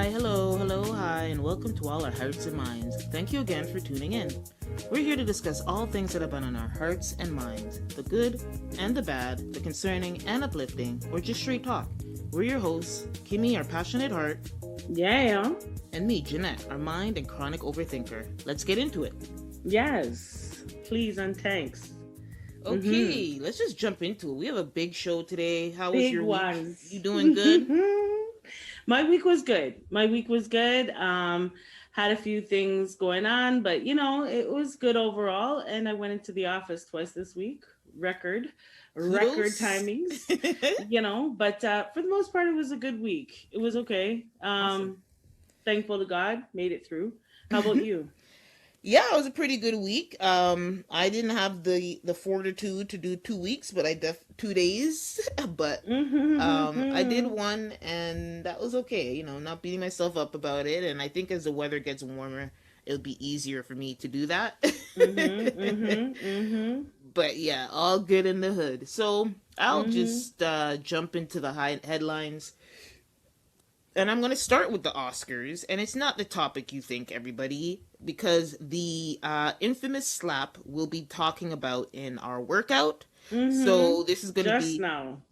Hello, hi, and welcome to all our hearts and minds. Thank you again for tuning in. We're here to discuss all things that have been on our hearts and minds, the good and the bad, the concerning and uplifting, or just straight talk. We're your hosts, Kimmy, our passionate heart, Yeah. and me, Jeanette, our mind and chronic overthinker. Let's get into it. Yes. Please and thanks. Okay, let's just jump into it. We have a big show today. How was Big your ones. week? You doing good? My week was good. Had a few things going on, but it was good overall. And I went into the office twice this week. Record Kudos. timings. But for the most part, it was a good week. It was okay. Awesome. Thankful to God, made it through. How about you? Yeah, it was a pretty good week. I didn't have the fortitude to do 2 weeks, but 2 days. But I did one, and that was okay. Not beating myself up about it. And I think as the weather gets warmer, it'll be easier for me to do that. But yeah, all good in the hood. So I'll just jump into the headlines. And I'm going to start with the Oscars, and it's not the topic you think, everybody, because the infamous slap we'll be talking about in our workout. So this is going to be now.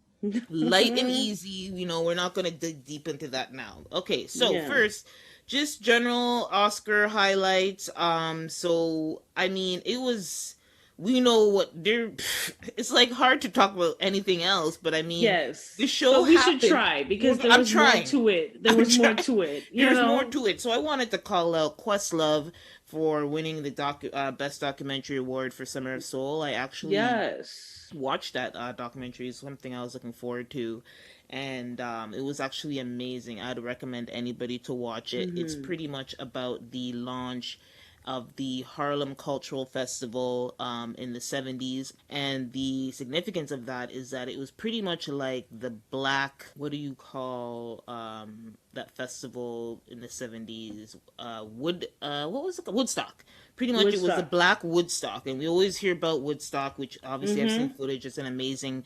light and easy. We're not going to dig deep into that now. Okay, so first, just general Oscar highlights. It was... We know what they're... It's like hard to talk about anything else, but yes, the show we happened. should try because there was more to it. There was more to it. There's more to it. So I wanted to call out Questlove for winning the Best Documentary Award for Summer of Soul. I actually watched that documentary. It's something I was looking forward to. And it was actually amazing. I'd recommend anybody to watch it. It's pretty much about the launch of the Harlem Cultural Festival in the 70s. And the significance of that is that it was pretty much like the black, what do you call that festival in the 70s? What was it? Woodstock. Pretty much Woodstock. It was the black Woodstock. And we always hear about Woodstock, which obviously I've seen footage. It's an amazing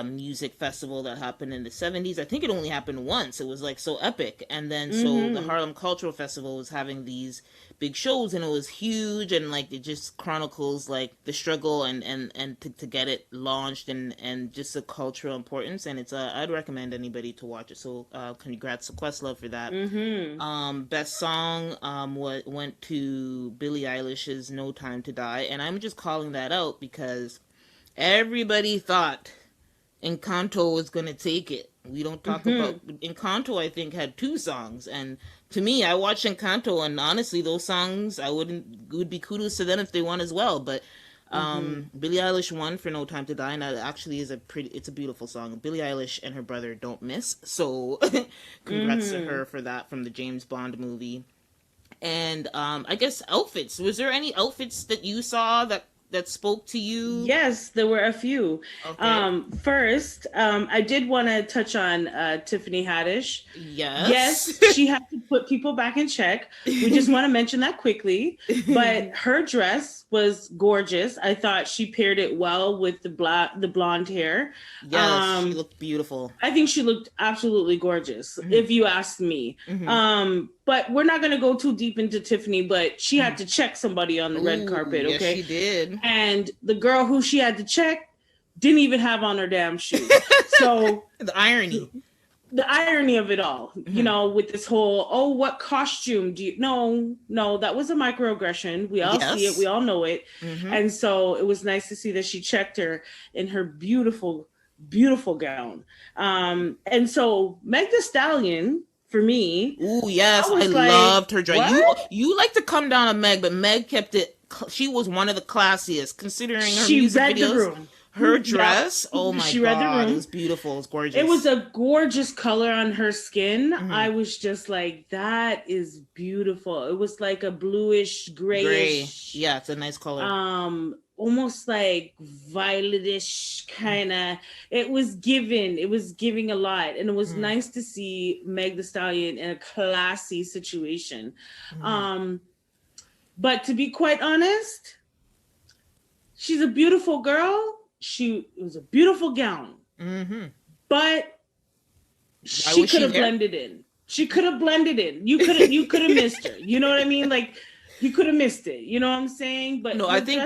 music festival that happened in the 70s. I think it only happened once. It was like so epic. And then so the Harlem Cultural Festival was having these big shows, and it was huge, and like it just chronicles like the struggle and to get it launched and just the cultural importance. And it's I'd recommend anybody to watch it. So congrats to Questlove for that. Best song went to Billie Eilish's No Time to Die, and I'm just calling that out because everybody thought Encanto was going to take it. We don't talk about... Encanto, I think, had 2 songs. And to me, I watched Encanto, and honestly, those songs, it would be kudos to them if they won as well. But Billie Eilish won for No Time to Die, and that actually is it's a beautiful song. Billie Eilish and her brother don't miss. So congrats to her for that from the James Bond movie. And I guess outfits. Was there any outfits that you saw that spoke to you? Yes, there were a few. Okay. First, I did want to touch on Tiffany Haddish. Yes, she had to put people back in check. We just want to mention that quickly. But her dress was gorgeous. I thought she paired it well with the blonde hair. Yes, she looked beautiful. I think she looked absolutely gorgeous, if you ask me. But we're not going to go too deep into Tiffany, but she had to check somebody on the red carpet, okay? Yes, she did. And the girl who she had to check didn't even have on her damn shoes. So the irony of it all, with this whole, what costume do you... No, that was a microaggression. We all see it. We all know it. And so it was nice to see that she checked her in her beautiful, beautiful gown. And so Meg Thee Stallion... For me, I loved her dress. You like to come down on Meg, but Meg kept it. She was one of the classiest, considering her music videos. The room. Her dress, oh my God, it was beautiful. It was gorgeous. It was a gorgeous color on her skin. I was just like, that is beautiful. It was like a bluish, grayish. Gray. Yeah, it's a nice color. Almost like violetish kind of. It was giving a lot, and it was nice to see Meg Thee Stallion in a classy situation. But to be quite honest, she's a beautiful girl. It was a beautiful gown, but she could have blended in. She could have blended in. You could have missed her. You know what I mean? Like, you could have missed it. You know what I'm saying? But no, I think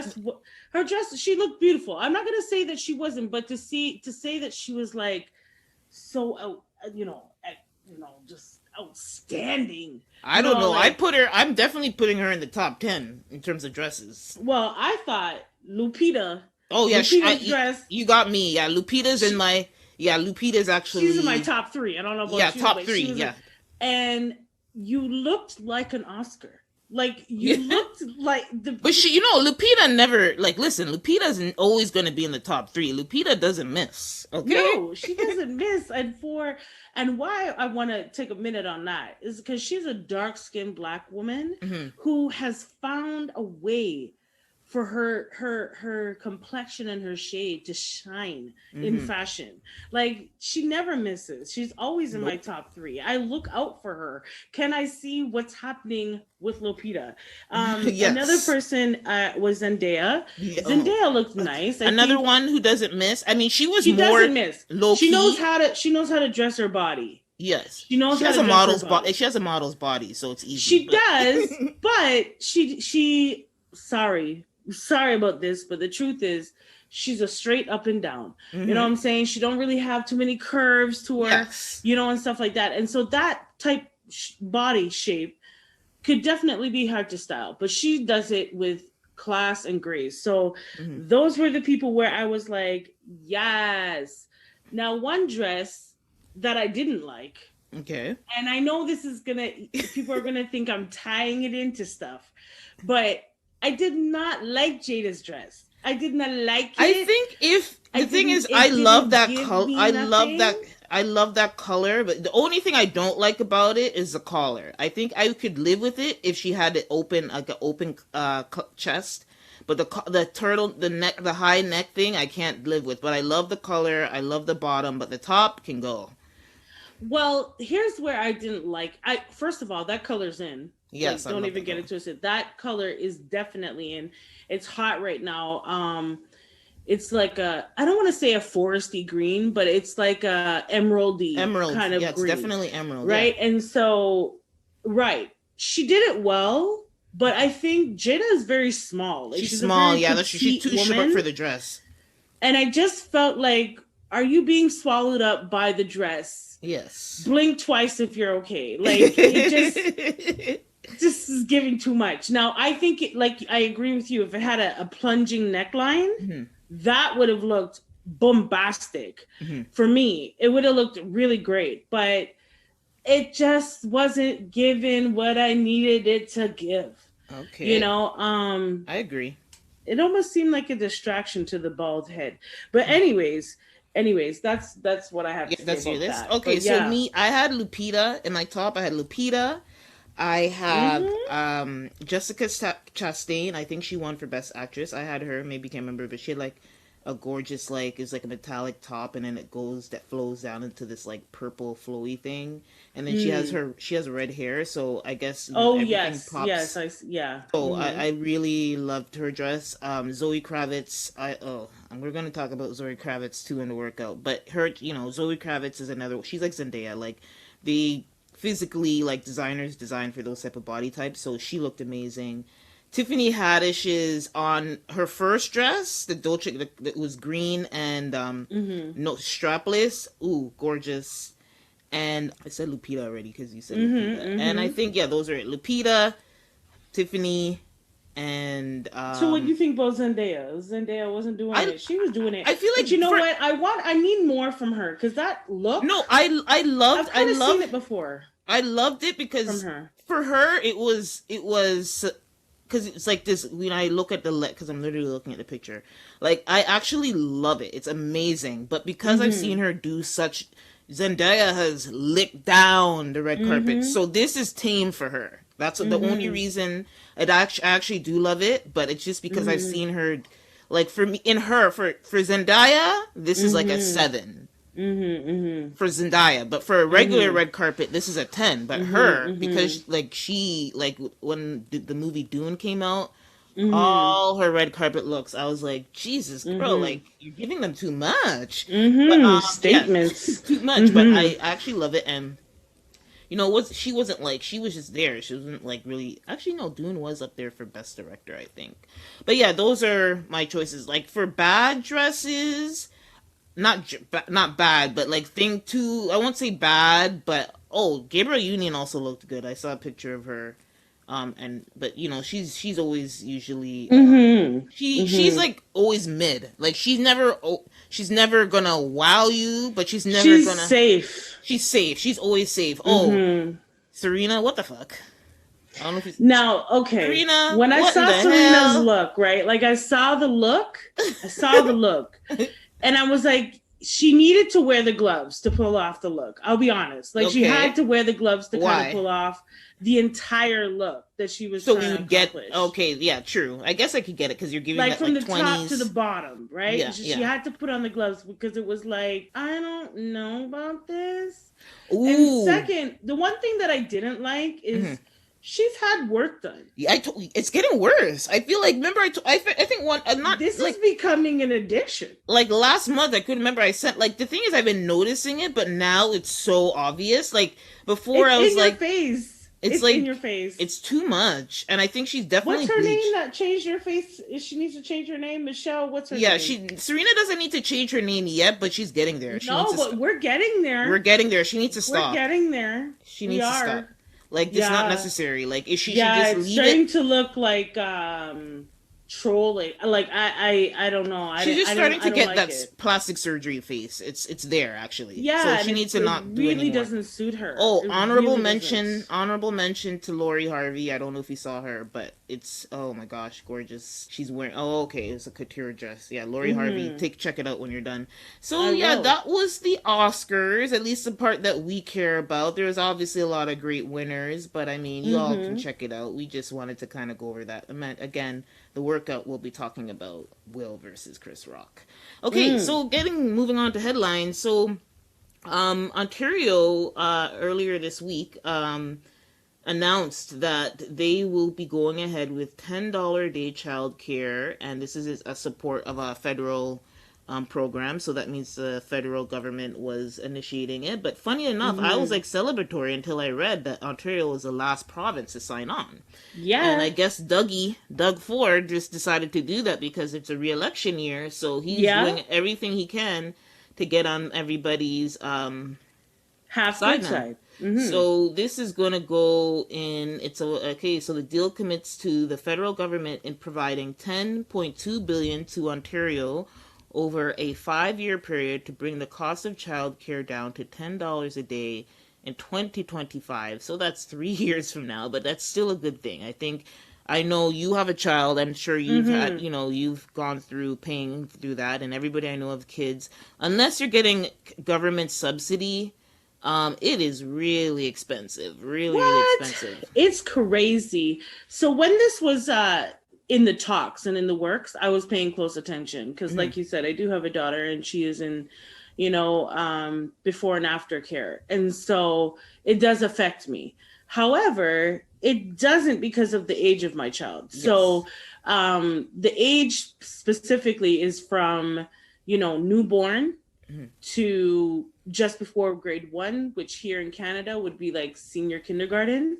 her dress, she looked beautiful. I'm not gonna say that she wasn't, but to say that she was like so out, just outstanding. I don't know. Like, I'm definitely putting her in the top 10 in terms of dresses. Well, I thought Lupita. Oh yeah, dress. You got me. Yeah, Lupita's in my. Yeah, Lupita's actually. She's in my top 3. I don't know about you. Yeah, top 3. Yeah. And you looked like an Oscar. Like, you looked like the. But Lupita never, listen, Lupita's always going to be in the top 3. Lupita doesn't miss. Okay. No, she doesn't miss. And why I want to take a minute on that is because she's a dark-skinned Black woman who has found a way for her complexion and her shade to shine in fashion. Like, she never misses. She's always in my top 3. I look out for her. Can I see what's happening with Lupita? Yes. Another person was Zendaya. Yeah. Zendaya looked nice. Another one who doesn't miss. I mean, she doesn't miss. Low-key. She knows how to dress her body. Yes. She has a model's body. She has a model's body, so it's easy. She does, but she sorry about this, but the truth is she's a straight up and down. You know what I'm saying? She don't really have too many curves to her, and stuff like that. And so that type body shape could definitely be hard to style, but she does it with class and grace. So those were the people where I was like, yes. Now, one dress that I didn't like. Okay. And I know this is people are gonna think I'm tying it into stuff, but I did not like Jada's dress. I did not like it. I think I love that color. I love that color, but the only thing I don't like about it is the collar. I think I could live with it if she had it open, like an open chest. But the high neck thing, I can't live with. But I love the color. I love the bottom, but the top can go. Well, here's where I didn't like. First of all, that color's in. Yes, don't even get it twisted. That color is definitely in. It's hot right now. It's like I don't want to say a foresty green, but it's like a emerald kind of green. It's definitely emerald, right? Yeah. And so, she did it well, but I think Jada is very small. Like, she's small, she's too short for the dress. And I just felt like, are you being swallowed up by the dress? Yes. Blink twice if you're okay. Like, it just is giving too much. Now, I think I agree with you. If it had a plunging neckline, that would have looked bombastic for me. It would have looked really great, but it just wasn't giving what I needed it to give. Okay. I agree. It almost seemed like a distraction to the bald head. But anyways, that's what I have to say about that. Okay, but so me, I had Lupita in my top. I had Lupita. I have Jessica Chastain. I think she won for Best Actress. I had her. Maybe can't remember, but she had a gorgeous it's like a metallic top, and then it flows down into this purple flowy thing, and then she has red hair. So I guess everything pops. So I really loved her dress. Zoe Kravitz. We're gonna talk about Zoe Kravitz too in the workout, but her Zoe Kravitz is another. She's like Zendaya, the physically designers design for those type of body types, so she looked amazing. Tiffany Haddish is on her first dress, the Dolce that was green and no strapless. Ooh, gorgeous. And I said Lupita already because you said Lupita. And I think those are it. Lupita, Tiffany, and so what do you think about Zendaya? Zendaya wasn't doing it. She was doing it. I feel like what? I need more from her because that look. No, I loved. I've seen it before. I loved it because for her it was because it's like this. When I look at because I'm literally looking at the picture, I actually love it. It's amazing. But because I've seen her do such, Zendaya has licked down the red carpet, so this is tame for her. That's the only reason I actually do love it, but it's just because I've seen her, for me, for Zendaya, this is a 7 for Zendaya, but for a regular red carpet, this is a 10. But her, because she when the movie Dune came out, all her red carpet looks, I was like, Jesus, girl, you're giving them too much. But, statements, too much. But I actually love it, and she wasn't like, she was just there. She wasn't like really, actually no, Dune was up there for best director, I think. But yeah, those are my choices. Like for bad dresses, not bad, but like thing too, I won't say bad, but Gabriel Union also looked good. I saw a picture of her. But she's always usually she's like always mid. Like she's never gonna wow you, but she's never gonna safe. She's safe. She's always safe. Oh, Serena, what the fuck? I don't know if now, okay. Serena, when I saw Serena's look, right? Like I saw the look, and I was like, she needed to wear the gloves to pull off the look. I'll be honest. Like she had to wear the gloves to kind of pull off the entire look that she was trying to accomplish. True. I guess I could get it because you're giving like from the 20s. Top to the bottom, right? Yeah, she had to put on the gloves because it was like, I don't know about this. Ooh. And second, the one thing that I didn't like is she's had work done. Yeah, it's getting worse. I feel like, remember, I think one, this is becoming an addiction. Like last month, I couldn't remember. I sent, like, the thing is, I've been noticing it, but now it's so obvious. Like before, I was like, in your face. It's like in your face. It's too much, and I think she's definitely. What's her name that changed your face? She needs to change her name, Michelle. What's her name? Yeah, Serena doesn't need to change her name yet, but she's getting there. We're getting there. We're getting there. She needs to stop. We're getting there. She needs to stop. Like it's not necessary. Like if she should just leave it. It's starting to look like trolling. Like I don't know. She's just starting to get that plastic surgery face. It's there actually. Yeah, so she needs to not do it. It really doesn't suit her. Honorable mention to Lori Harvey. I don't know if you saw her, but it's, oh my gosh, gorgeous. She's wearing, it's a couture dress. Yeah, Lori Harvey. Check it out when you're done. So that was the Oscars, at least the part that we care about. There's obviously a lot of great winners, but I mean, you all can check it out. We just wanted to kind of go over that. Again, the workout we'll be talking about Will versus Chris Rock. Okay, so moving on to headlines. So Ontario earlier this week announced that they will be going ahead with $10 a day childcare, and this is a support of a federal program, so that means the federal government was initiating it. But funny enough, I was like celebratory until I read that Ontario was the last province to sign on. Yeah. And I guess Doug Ford just decided to do that because it's a re-election year, so he's doing everything he can to get on everybody's half side. So this is going to go in, so the deal commits to the federal government in providing $10.2 billion to Ontario over a 5-year period to bring the cost of childcare down to $10 a day in 2025. So that's 3 years from now, but that's still a good thing. I know you have a child. I'm sure you've had, you've gone through paying through that, and everybody I know of kids, unless you're getting government subsidy, it is really expensive. Really expensive. It's crazy. So when this was in the talks and in the works, I was paying close attention because, like you said, I do have a daughter and she is in, before and after care. And so it does affect me. However, it doesn't because of the age of my child. Yes. So the age specifically is from, newborn to just before grade 1, which here in Canada would be like senior kindergarten.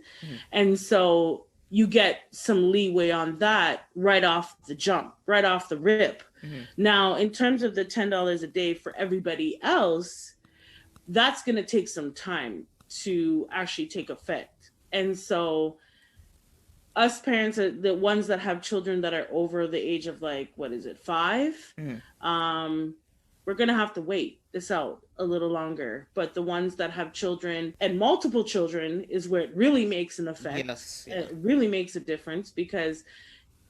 And so you get some leeway on that right off the jump, right off the rip. Now, in terms of the $10 a day for everybody else, that's going to take some time to actually take effect. And so us parents, the ones that have children that are over the age of 5, we're going to have to wait this out a little longer. But the ones that have children and multiple children is where it really makes an effect. Yes, yeah. It really makes a difference because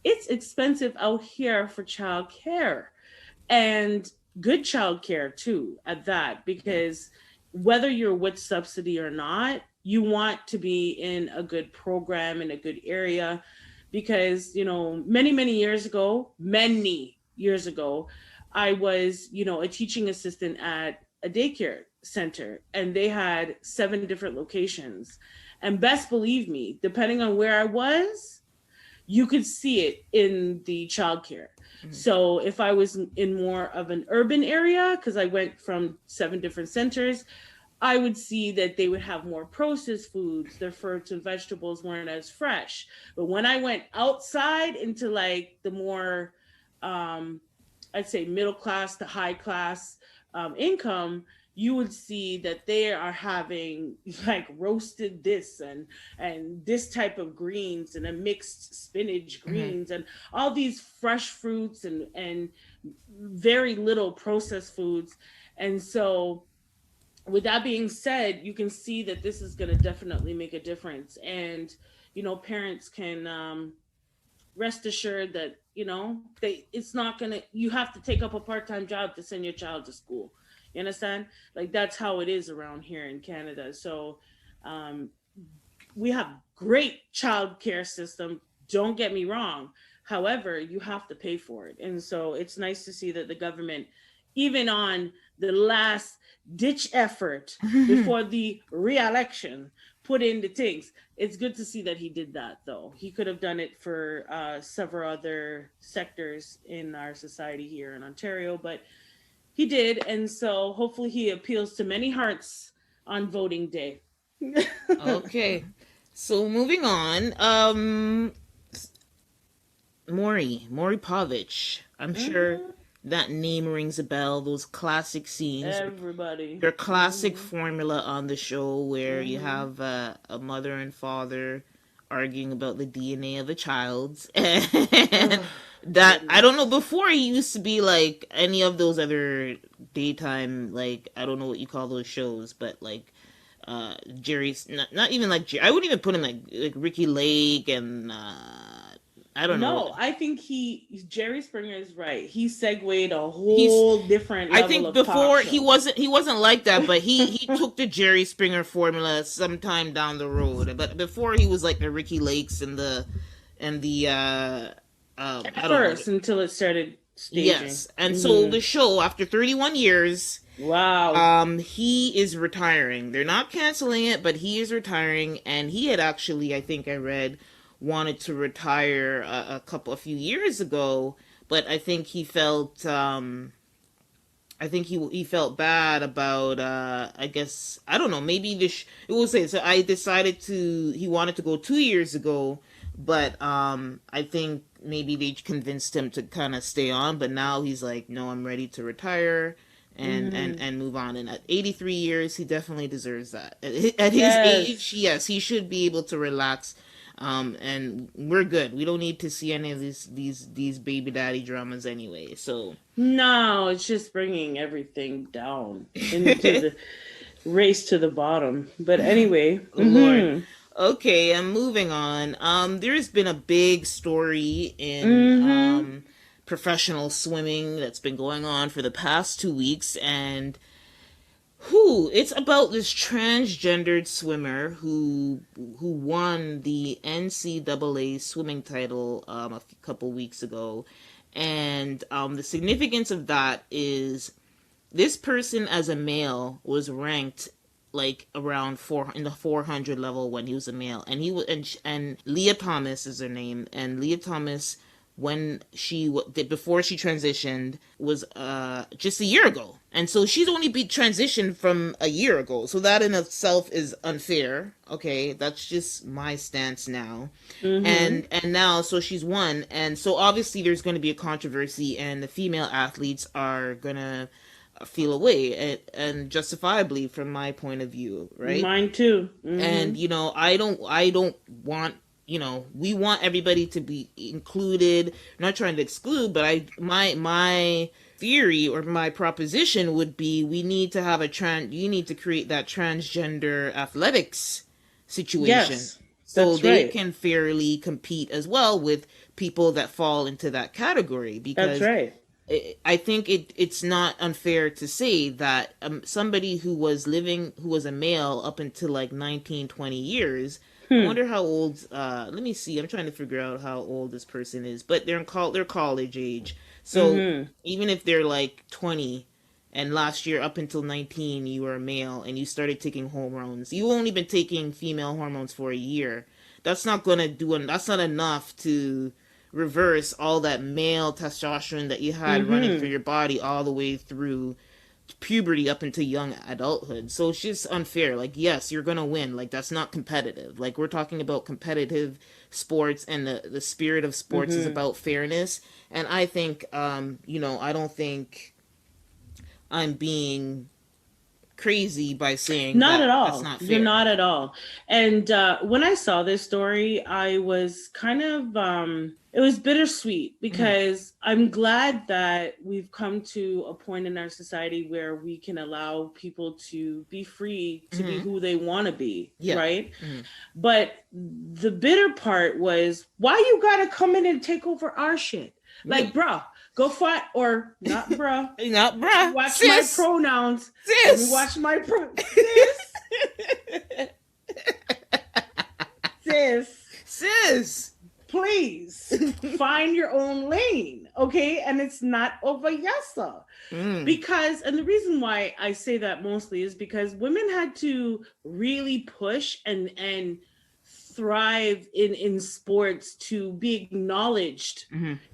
it's expensive out here for childcare, and good childcare too at that, because whether you're with subsidy or not, you want to be in a good program in a good area, because, many years ago, I was, a teaching assistant at a daycare center, and they had 7 different locations. And best believe me, depending on where I was, you could see it in the childcare. So if I was in more of an urban area, because I went from 7 different centers, I would see that they would have more processed foods. Their fruits and vegetables weren't as fresh. But when I went outside into like the more, I'd say middle class to high class income, you would see that they are having like roasted this and this type of greens and a mixed spinach greens and all these fresh fruits and very little processed foods. And so with that being said, you can see that this is going to definitely make a difference. And, parents can rest assured that, it's not going to, you have to take up a part-time job to send your child to school. You understand? Like, that's how it is around here in Canada. So we have great child care system. Don't get me wrong. However, you have to pay for it. And so it's nice to see that the government, even on the last ditch effort before the re-election, put in the things. It's good to see that he did that, though. He could have done it for several other sectors in our society here in Ontario, but he did. And so hopefully he appeals to many hearts on voting day. Okay. So moving on, Maury Povich. I'm sure that name rings a bell. Those classic scenes. Everybody. Their classic formula on the show where you have a mother and father arguing about the DNA of a child. And that, I don't know, before he used to be like any of those other daytime, like, I don't know what you call those shows, but like, Jerry's not even like I wouldn't even put him like Ricky Lake and I don't know. No, I think Jerry Springer is right. He segued a whole different level. I think before he wasn't like that, but he took the Jerry Springer formula sometime down the road. But before he was like the Ricky Lakes and the at first until it started staging. Yes, and so the show after 31 years. Wow. He is retiring. They're not canceling it, but he is retiring, and he had actually, I think I read, wanted to retire a few years ago, but I think he felt he felt bad about I guess, I don't know, maybe it will say, so I decided he wanted to go 2 years ago, but I think maybe they convinced him to kind of stay on, but now he's like, no, I'm ready to retire and move on. And at 83 years, he definitely deserves that. At his age, yes, he should be able to relax. And we're good. We don't need to see any of these baby daddy dramas anyway. So no, it's just bringing everything down into the race to the bottom. But anyway, Lord. Okay, I'm moving on. There's been a big story in professional swimming that's been going on for the past 2 weeks, and it's about this transgendered swimmer who won the NCAA swimming title a couple weeks ago. And the significance of that is this person as a male was ranked like around in the 400 level when he was a male, and and Leah Thomas is her name, and Leah Thomas, when before she transitioned, was just a year ago, and so she's only been transitioned from a year ago. So that in itself is unfair. Okay, that's just my stance now. And now, so she's won, and so obviously there's going to be a controversy, and the female athletes are gonna feel away, and justifiably from my point of view, right? Mine too. And I don't want. We want everybody to be included. I'm not trying to exclude, but my theory or my proposition would be we need to have you need to create that transgender athletics situation. Yes, so they can fairly compete as well with people that fall into that category. Because that's right. I think it's not unfair to say that somebody who was a male up until like 19, 20 years, I wonder how old, let me see, I'm trying to figure out how old this person is, but they're college age. So even if they're like 20 and last year up until 19 you were a male and you started taking hormones, you've only been taking female hormones for a year, that's not enough to reverse all that male testosterone that you had running through your body all the way through puberty up into young adulthood. So it's just unfair. Like, yes, you're gonna win. Like, that's not competitive. Like, we're talking about competitive sports, and the spirit of sports is about fairness. And I think, I don't think I'm being crazy by saying not that at all. That's not fair. You're not at all. And when I saw this story, I was kind of it was bittersweet, because I'm glad that we've come to a point in our society where we can allow people to be free to be who they want to be, right? But the bitter part was, why you gotta come in and take over our shit? Like, bruh, go fight, or not, bruh. Not bruh. Watch Sis. my pronouns. Sis. Watch my sis. Sis. Please find your own lane, okay? And it's not over yassa. Because, and the reason why I say that mostly is because women had to really push and thrive in sports to be acknowledged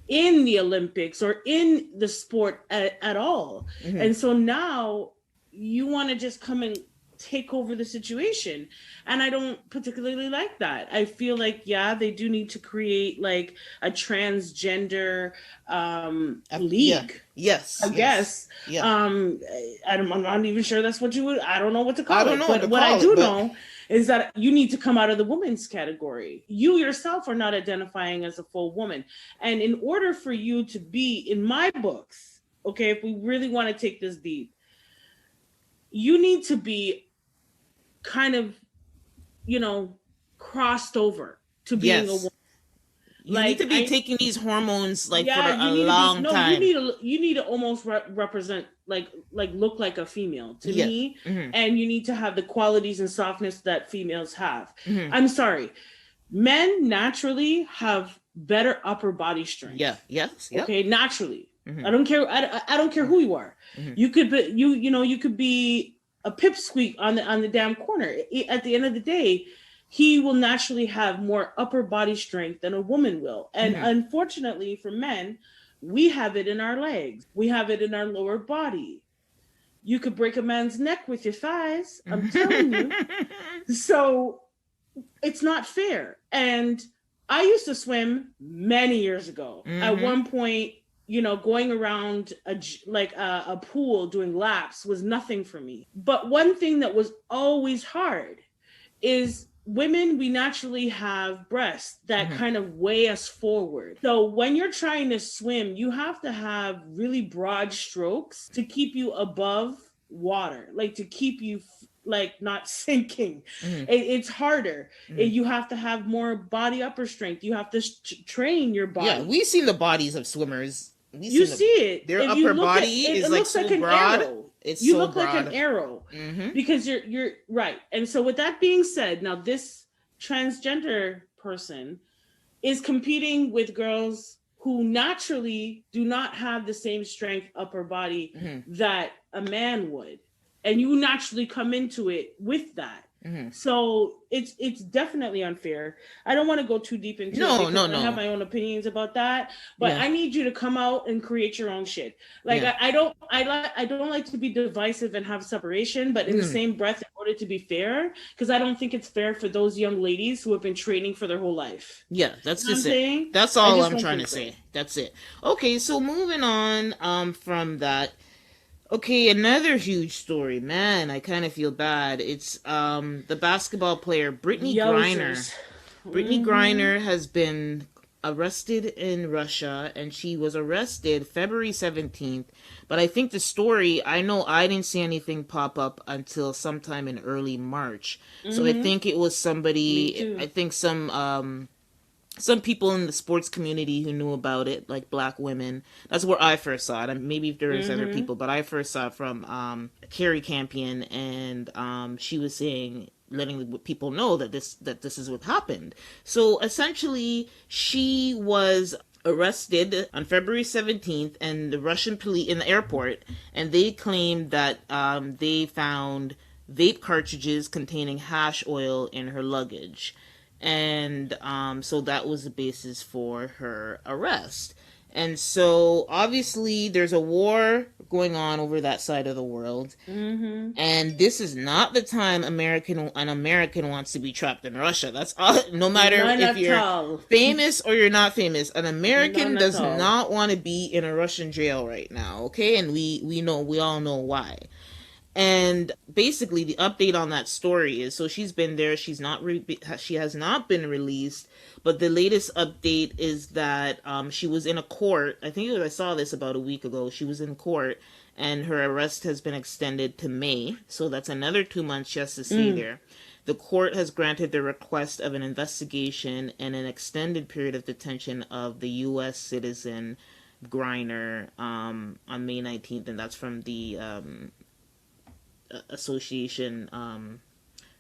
in the Olympics or in the sport at all. And so now you want to just come and take over the situation, and I don't particularly like that. I feel like, they do need to create like a transgender league. Yes, I guess. I'm not even sure that's what you would. I don't know what to call it. But what I do know is that you need to come out of the women's category. You yourself are not identifying as a full woman, and in order for you to be in my books, okay, if we really want to take this deep, you need to be kind of, crossed over to being a woman. You need to be taking these hormones for a long time. You need to almost represent, look like a female to me, and you need to have the qualities and softness that females have. I'm sorry, men naturally have better upper body strength. Okay, naturally. I don't care. I don't care who you are. You could be you could be a pipsqueak on the damn corner. At the end of the day, he will naturally have more upper body strength than a woman will. And unfortunately for men, we have it in our legs. We have it in our lower body. You could break a man's neck with your thighs. I'm telling you. So it's not fair. And I used to swim many years ago. At one point, going around a pool doing laps was nothing for me. But one thing that was always hard is women, we naturally have breasts that kind of weigh us forward. So when you're trying to swim, you have to have really broad strokes to keep you above water, to keep you not sinking. It's harder. You have to have more body upper strength. You have to train your body. Yeah, we've seen the bodies of swimmers. You see it. Their upper body is like so broad. Arrow. You look like an arrow because you're right. And so with that being said, now this transgender person is competing with girls who naturally do not have the same strength upper body that a man would. And you naturally come into it with that. So it's definitely unfair. I don't want to go too deep into it. No. I have my own opinions about that, but I need you to come out and create your own shit. I don't like to be divisive and have separation, but in the same breath, in order to be fair, because I don't think it's fair for those young ladies who have been training for their whole life. Yeah, that's just it. That's all I'm trying to say. That's it. Okay, so moving on from that. Okay, another huge story. Man, I kind of feel bad. It's the basketball player Brittany Griner. Brittany Griner has been arrested in Russia, and she was arrested February 17th. But I think the story, I know I didn't see anything pop up until sometime in early March. So I think it was somebody, I think some people in the sports community who knew about it, like black women. That's where I first saw it. Maybe there was other people, but I first saw it from Carrie Campion, and she was saying, letting people know that this is what happened. So essentially, she was arrested on February 17th, and the Russian police in the airport, and they claimed that they found vape cartridges containing hash oil in her luggage. And so that was the basis for her arrest. And so obviously there's a war going on over that side of the world. Mm-hmm. And this is not the time an American wants to be trapped in Russia. That's all, no matter if you're famous or you're not famous. An American does not want to be in a Russian jail right now, okay? And we all know why. And basically the update on that story is, so she's been there, she has not been released, but the latest update is that she was in a court. I think I saw this about a week ago. She was in court and her arrest has been extended to May, so that's another 2 months she has to stay there. The court has granted the request of an investigation and an extended period of detention of the U.S. citizen Griner on May 19th, and that's from the association. I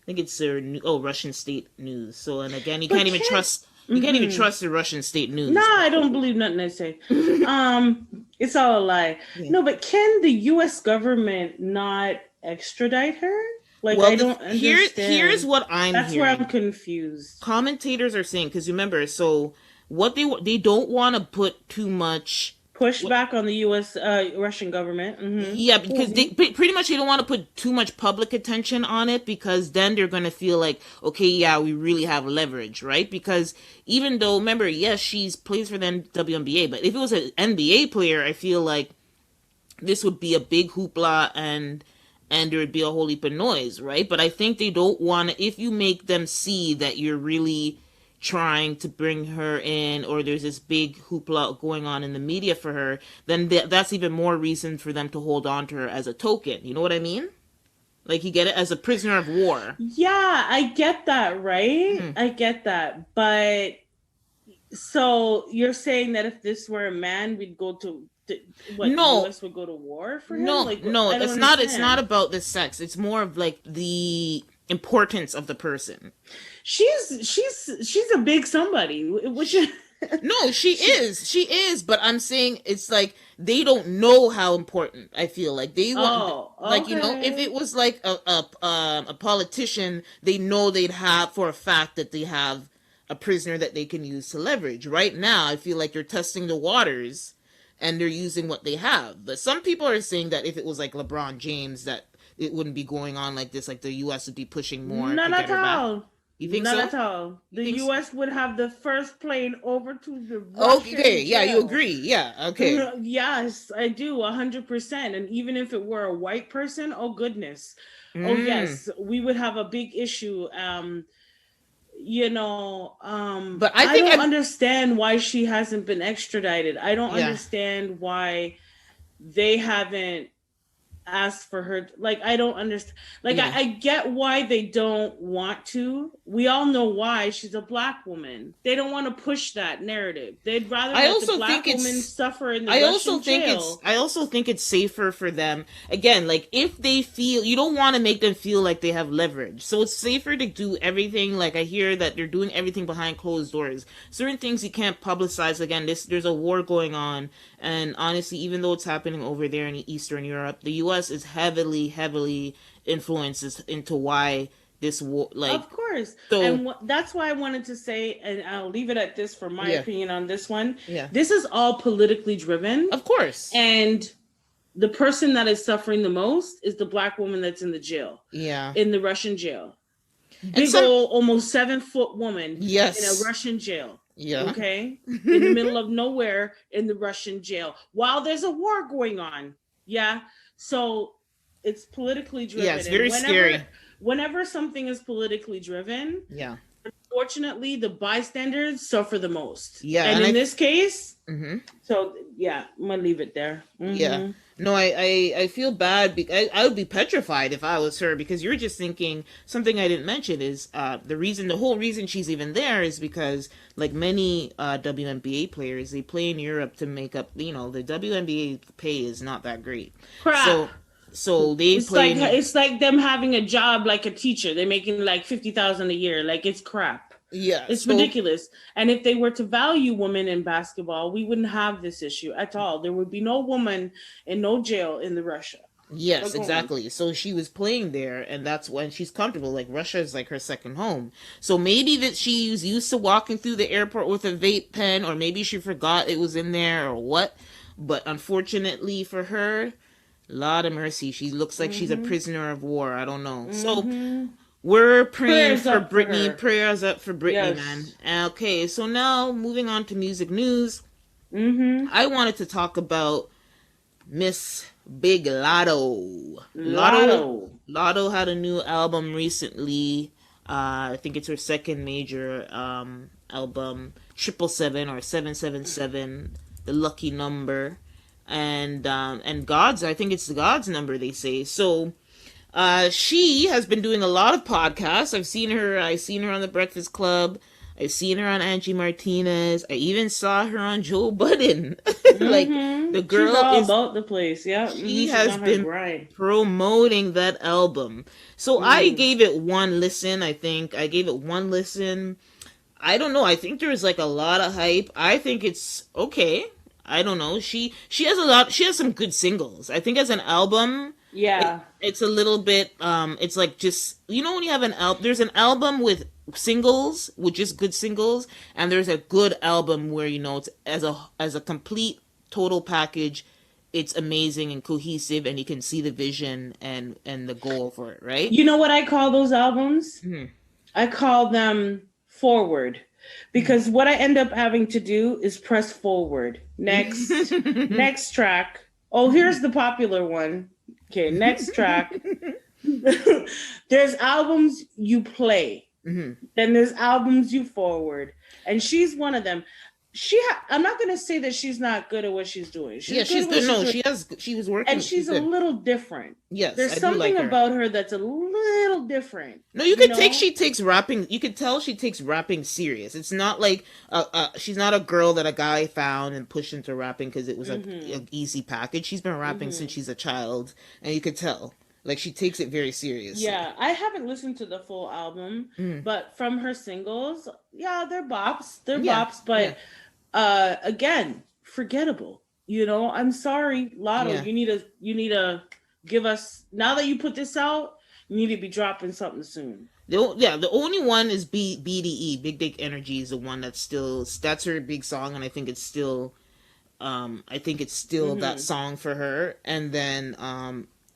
think it's Russian State News. So, and again, you can't even trust the Russian State News. No, I don't believe nothing they say. It's all a lie. Yeah. No, but can the U.S. government not extradite her? Like, well, I don't understand. Here's what I'm That's hearing. Where I'm confused. Commentators are saying, because remember, so what they don't want to put too much pushback on the U.S. Russian government. Mm-hmm. Yeah, because they pretty much they don't want to put too much public attention on it, because then they're going to feel like, okay, yeah, we really have leverage, right? Because even though, remember, yes, she's plays for the WNBA, but if it was an NBA player, I feel like this would be a big hoopla and there would be a whole heap of noise, right? But I think they don't want to, if you make them see that you're really trying to bring her in, or there's this big hoopla going on in the media for her, then that's even more reason for them to hold on to her as a token. You know what I mean? Like, you get it, as a prisoner of war. Yeah, I get that, right? I get that. But so you're saying that if this were a man, we'd go to what? No, the US would go to war for him? No, it's not. It's not about the sex. It's more of like the importance of the person. She's a big somebody. Which no, she is. But I'm saying it's like they don't know how important. I feel like they want, like, you know, if it was like a politician, they know they'd have for a fact that they have a prisoner that they can use to leverage. Right now, I feel like they're testing the waters and they're using what they have. But some people are saying that if it was like LeBron James, that it wouldn't be going on like this. Like the U.S. would be pushing more. Not at all. Back. You think Not so? At all. The U.S. would have the first plane over to the Russian Okay, jail. Yeah, you agree. Yeah, okay. Yes, I do, 100%. And even if it were a white person, oh goodness. Oh yes, we would have a big issue. You know, but I don't understand why she hasn't been extradited. I don't understand why they haven't asked for her. Like, I don't understand. Like, I get why they don't want to. We all know why. She's a black woman. They don't want to push that narrative. They'd rather let the black woman suffer in the Russian jail. I also think it's safer for them. Again, like, if they feel, you don't want to make them feel like they have leverage. So it's safer to do everything. Like, I hear that they're doing everything behind closed doors. Certain things you can't publicize. Again, there's a war going on. And honestly, even though it's happening over there in Eastern Europe, the U.S. is heavily influences into why this war, like, of course. So, and that's why I wanted to say, and I'll leave it at this for my opinion on this one. Yeah. This is all politically driven. Of course. And the person that is suffering the most is the black woman that's in the jail. Yeah. In the Russian jail. Big old, almost 7-foot woman. Yes. In a Russian jail. Yeah. Okay. In the middle of nowhere in the Russian jail while there's a war going on. Yeah. So it's politically driven. Yeah, it's very scary. Whenever something is politically driven, unfortunately, the bystanders suffer the most. Yeah. And in this case, so yeah, I'm gonna leave it there. Yeah. No, I feel bad because I would be petrified if I was her, because you're just thinking something I didn't mention is the whole reason she's even there is because, like many WNBA players, they play in Europe to make up, you know, the WNBA pay is not that great. Crap. So they play. It's like them having a job like a teacher. They're making like $50,000 a year. Like, it's crap. Yeah, it's ridiculous. And if they were to value women in basketball, we wouldn't have this issue at all. There would be no woman in no jail in Russia. Yes, exactly. So she was playing there, and that's when she's comfortable. Like, Russia is like her second home. So maybe that she's used to walking through the airport with a vape pen, or maybe she forgot it was in there, or what. But unfortunately for her, Lord of mercy, she looks like she's a prisoner of war. I don't know. So we're praying for Brittany. Prayers up for Brittany, man. Okay, so now moving on to music news. I wanted to talk about Miss Big Latto. Latto had a new album recently. I think it's her second major album, 777 or 777, the lucky number, and God's. I think it's the God's number, they say. So she has been doing a lot of podcasts. I've seen her on The Breakfast Club. I've seen her on Angie Martinez. I even saw her on Joe Budden. Like, the girl She's all about the place. Yeah, she has been promoting that album. So I gave it one listen. I think I gave it one listen. I don't know. I think there was like a lot of hype. I think it's okay. I don't know. She has some good singles. I think as an album, it's a little bit it's like, just, you know, when you have an album, there's an album with singles, with just good singles, and there's a good album where, you know, it's as a complete total package, it's amazing and cohesive, and you can see the vision and the goal for it, right? You know what I call those albums? I call them forward, because what I end up having to do is press forward. Next next track. Oh, here's the popular one. Okay, next track. There's albums you play. Then there's albums you forward. And she's one of them. I'm not going to say that she's not good at what she's doing. She's good. No, she was working. And she's a little different. Yes, there's something about her that's a little different. No, she takes rapping. You could tell she takes rapping serious. It's not like she's not a girl that a guy found and pushed into rapping because it was an easy package. She's been rapping since she's a child, and you could tell. Like, she takes it very seriously. Yeah, I haven't listened to the full album, but from her singles, they're bops. But again, forgettable. You know, I'm sorry, Latto. You need to give us, now that you put this out, you need to be dropping something soon. The only one is BDE, Big Dick Energy, is the one that's her big song, and I think it's still that song for her. And then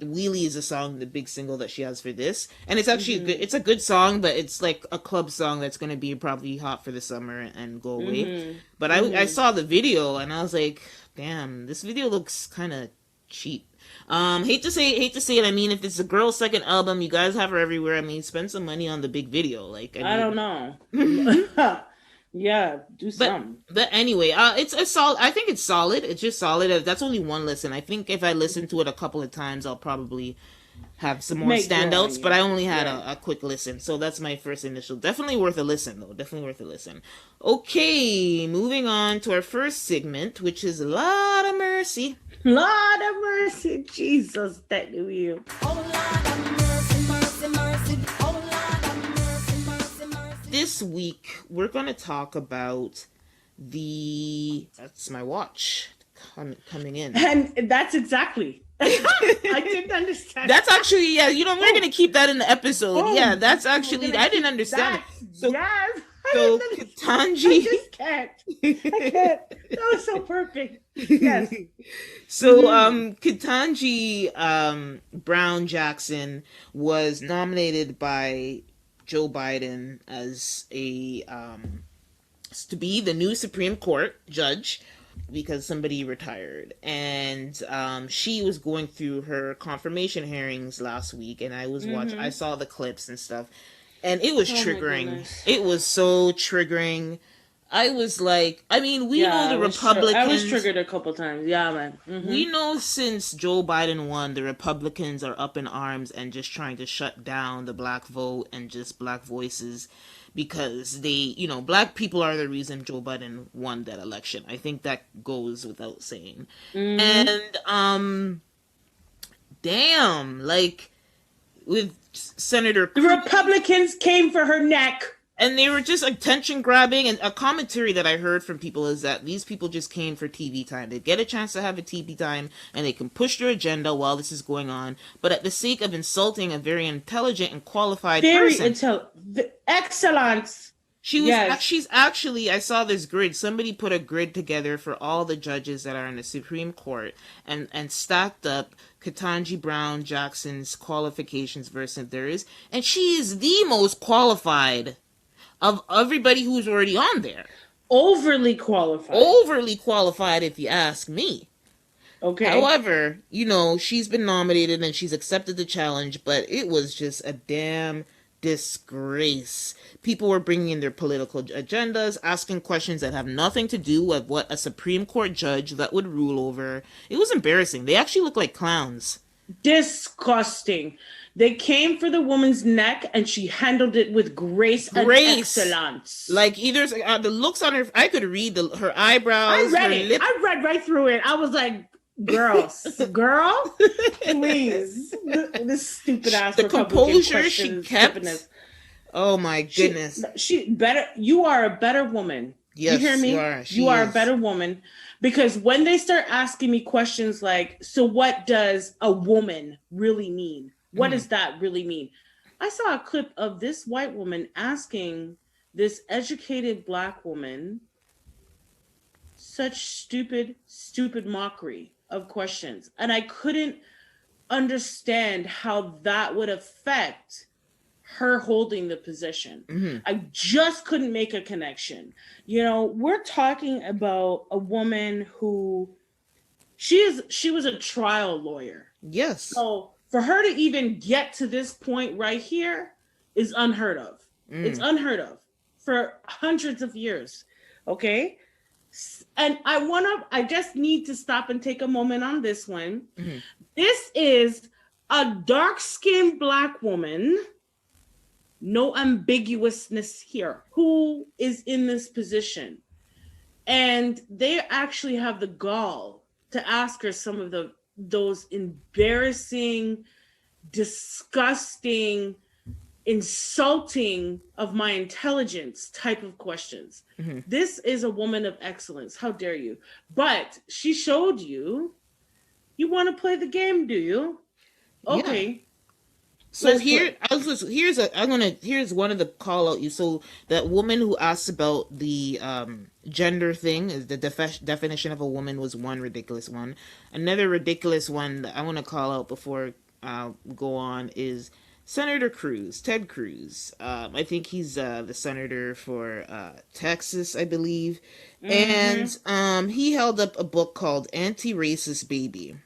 Wheelie is a song, the big single that she has for this, and it's actually it's a good song, but it's like a club song that's going to be probably hot for the summer and go away. But I saw the video and I was like, damn, this video looks kind of cheap. Hate to say it. I mean, if it's a girl's second album, you guys have her everywhere. I mean, spend some money on the big video. Like, I don't know. Yeah, do something. But anyway, it's a solid. I think it's solid. It's just solid. That's only one listen. I think if I listen to it a couple of times, I'll probably have some more standouts. But I only had a quick listen, so that's my first initial. Definitely worth a listen, though. Definitely worth a listen. Okay, moving on to our first segment, which is Lord of Mercy. Lord of Mercy, Jesus, that knew you. Oh, Lord of mercy, mercy, mercy. Oh, Lord of mercy, mercy, mercy. This week, we're going to talk about that's my watch coming in. And that's exactly. I didn't understand. That's actually, we're going to keep that in the episode. That's actually, I didn't understand. So, yes. So, Ketanji. I just can't. I can't. That was so perfect. Yes. So, Ketanji Brown-Jackson was nominated by Joe Biden as to be the new Supreme Court judge because somebody retired. And she was going through her confirmation hearings last week, and I was I saw the clips and stuff. And it was triggering. It was so triggering. I was like, I mean, we know the Republicans. I was triggered a couple times. Yeah, man. We know since Joe Biden won, the Republicans are up in arms and just trying to shut down the black vote and just black voices because they, black people are the reason Joe Biden won that election. I think that goes without saying. And, damn, like, with Senator... The Republicans came for her neck. And they were just attention grabbing, and a commentary that I heard from people is that these people just came for TV time. They get a chance to have a TV time and they can push their agenda while this is going on, but at the sake of insulting a very intelligent and qualified person. Excellence. She's actually, I saw this grid. Somebody put a grid together for all the judges that are in the Supreme Court and stacked up Ketanji Brown-Jackson's qualifications versus theirs. And she is the most qualified of everybody who's already on there. Overly qualified. Overly qualified, if you ask me. Okay. However, she's been nominated and she's accepted the challenge, but it was just a damn disgrace. People were bringing in their political agendas, asking questions that have nothing to do with what a Supreme Court judge that would rule over. It was embarrassing. They actually look like clowns. Disgusting. They came for the woman's neck and she handled it with grace. And excellence. Like either the looks on her, I could read her eyebrows. I read right through it. I was like, girl, please. This stupid ass. The composure she kept. Oh my goodness. You are a better woman. Yes, you hear me? You are a better woman. Because when they start asking me questions like, so what does a woman really mean? What does that really mean? I saw a clip of this white woman asking this educated Black woman such stupid mockery of questions. And I couldn't understand how that would affect her holding the position. Mm-hmm. I just couldn't make a connection. We're talking about a woman who she was a trial lawyer. Yes. So for her to even get to this point right here is unheard of. It's unheard of for hundreds of years. Okay. And I just need to stop and take a moment on this one. Mm-hmm. This is a dark-skinned Black woman, no ambiguousness here, who is in this position. And they actually have the gall to ask her some of those embarrassing, disgusting, insulting of my intelligence type of questions. Mm-hmm. This is a woman of excellence. How dare you? But she showed you want to play the game, do you? Okay. Yeah. So here's one of the call out. So that woman who asked about the gender thing, is the definition of a woman, was one ridiculous one. Another ridiculous one that I want to call out before go on is Senator Cruz, Ted Cruz. I think he's the senator for Texas, I believe. Mm-hmm. And he held up a book called Anti-Racist Baby.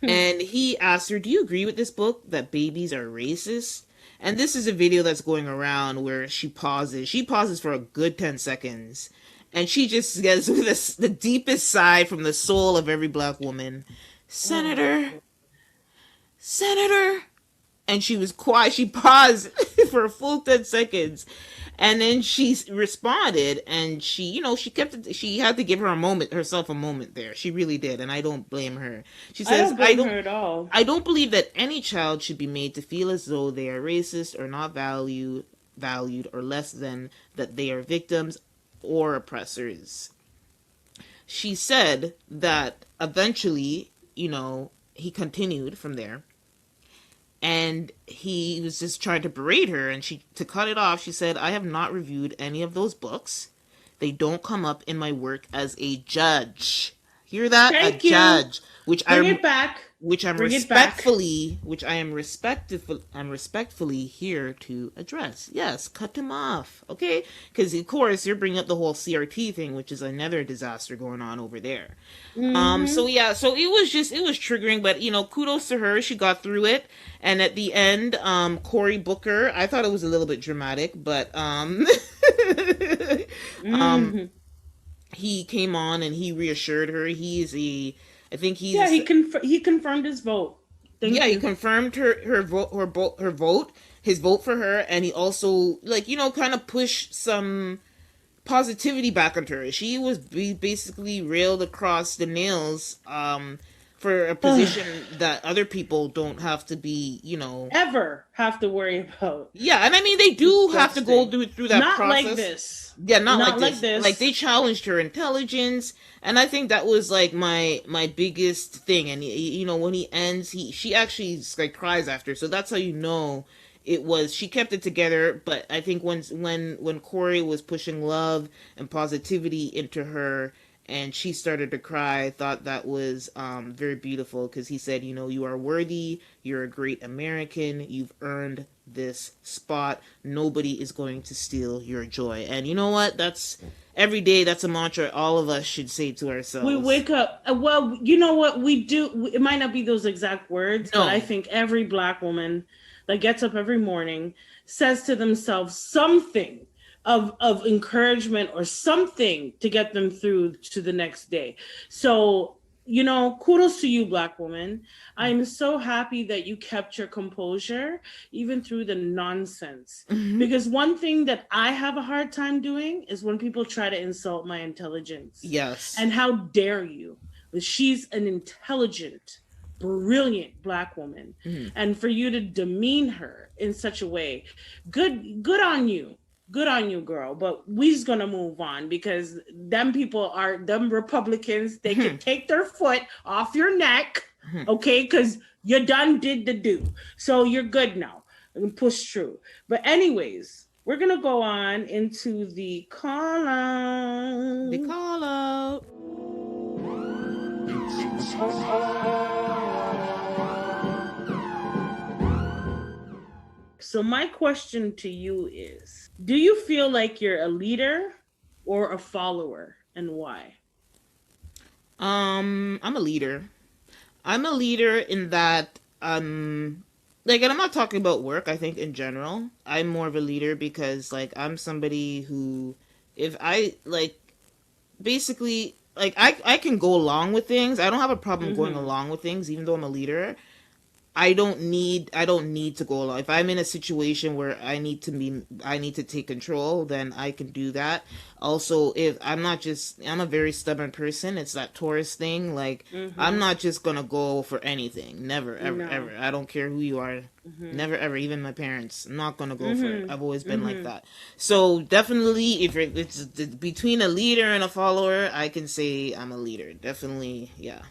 And he asked her, do you agree with this book that babies are racist? And this is a video that's going around where she pauses. She pauses for a good 10 seconds. And she just gets with the deepest sigh from the soul of every Black woman. Senator. And she was quiet. She paused for a full 10 seconds. And then she responded, and she had to give herself a moment there. She really did, and I don't blame her. She says, I don't blame her at all. I don't believe that any child should be made to feel as though they are racist or not valued or less than that they are victims or oppressors. She said that eventually, he continued from there. And he was just trying to berate her, and to cut it off, she said, I have not reviewed any of those books. They don't come up in my work as a judge. Hear that? Thank you. Judge. I'm respectfully here to address. Yes, cut him off. Okay? Because of course you're bringing up the whole CRT thing, which is another disaster going on over there. Mm-hmm. So it was triggering, but kudos to her. She got through it. And at the end, Cory Booker, I thought it was a little bit dramatic, but mm-hmm. He came on and he reassured her. He confirmed his vote. He confirmed his vote for her, and he also kind of pushed some positivity back onto her. She was basically railed across the nails for a position that other people don't have to be, ever have to worry about. Yeah, and I mean they do have to go through that not process. Like this. Yeah, not like this. Like they challenged her intelligence, and I think that was like my biggest thing. And when he ends, she actually like cries after. So that's how she kept it together. But I think when Corey was pushing love and positivity into her, and she started to cry, I thought that was very beautiful, because he said, you are worthy, you're a great American, you've earned this spot, nobody is going to steal your joy. And you know what, that's every day, that's a mantra all of us should say to ourselves. We wake up, well, you know what we do, it might not be those exact words, but I think every Black woman that gets up every morning says to themselves something of encouragement or something to get them through to the next day. So, kudos to you, Black woman. I'm so happy that you kept your composure even through the nonsense. Mm-hmm. Because one thing that I have a hard time doing is when people try to insult my intelligence. Yes. And how dare you? She's an intelligent, brilliant Black woman. Mm-hmm. And for you to demean her in such a way, good on you. Good on you, girl. But we's gonna move on, because them Republicans, they can take their foot off your neck, okay? Because you done did the do. So you're good now. And push through. But anyways, we're gonna go on into the call out. The call out. So my question to you is, do you feel like you're a leader or a follower, and why? I'm a leader. I'm a leader in that, and I'm not talking about work, I think in general. I'm more of a leader because, I'm somebody who, if I, basically, I can go along with things. I don't have a problem going along with things, even though I'm a leader. I don't need to go along. If I'm in a situation where I need to take control, then I can do that. Also, if I'm a very stubborn person. It's that Taurus thing. I'm not just gonna go for anything. Never, ever, ever. I don't care who you are. Never, ever. Even my parents. I'm not gonna go for it. I've always been like that. So definitely, if it's between a leader and a follower, I can say I'm a leader. Definitely, yeah.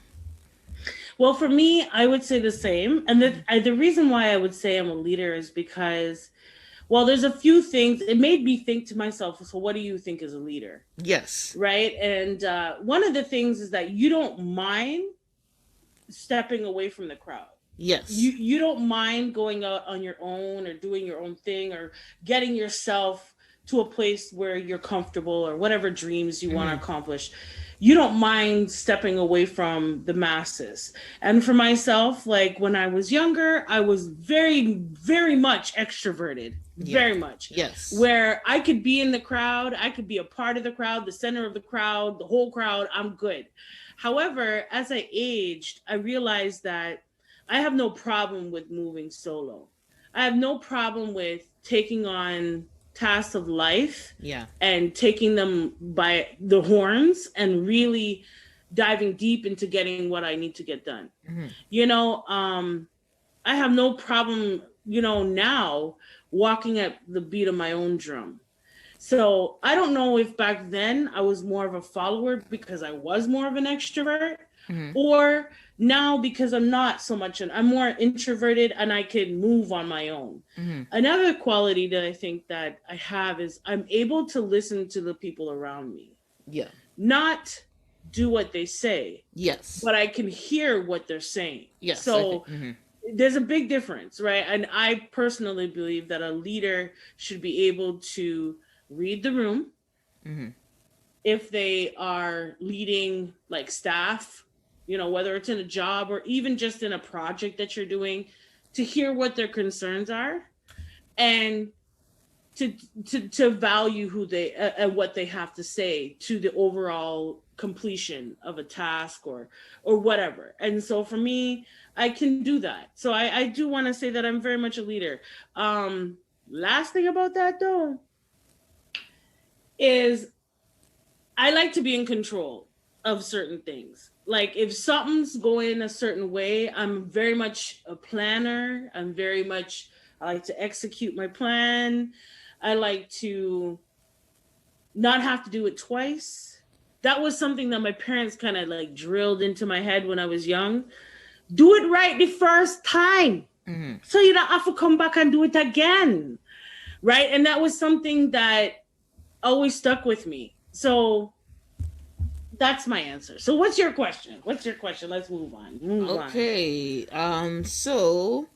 Well, for me, I would say the same. And the reason why I would say I'm a leader is because, well, there's a few things. It made me think to myself, so what do you think is a leader? Yes. Right? And one of the things is that you don't mind stepping away from the crowd. Yes. You don't mind going out on your own or doing your own thing or getting yourself to a place where you're comfortable or whatever dreams you want to accomplish. You don't mind stepping away from the masses. And for myself, when I was younger, I was very, very much extroverted. Yeah. Very much. Yes. Where I could be in the crowd, I could be a part of the crowd, the center of the crowd, the whole crowd, I'm good. However, as I aged, I realized that I have no problem with moving solo. I have no problem with taking on tasks of life, and taking them by the horns and really diving deep into getting what I need to get done. I have no problem, now walking at the beat of my own drum. So I don't know if back then I was more of a follower because I was more of an extrovert, or now because I'm not so much, I'm more introverted and I can move on my own. Another quality that I think that I have is I'm able to listen to the people around me. Yeah. Not do what they say. Yes. But I can hear what they're saying. Yes. So there's a big difference, right? And I personally believe that a leader should be able to read the room. If they are leading staff, whether it's in a job or even just in a project that you're doing, to hear what their concerns are and to value who they and what they have to say to the overall completion of a task or whatever. And so for me, I can do that. So I do want to say that I'm very much a leader. Last thing about that though is I like to be in control of certain things. Like if something's going a certain way, I'm very much a planner. I like to execute my plan. I like to not have to do it twice. That was something that my parents kind of like drilled into my head when I was young. Do it right the first time. Mm-hmm. So you don't have to come back and do it again. Right? And that was something that always stuck with me. So that's my answer. So what's your question? Let's move on. Okay. So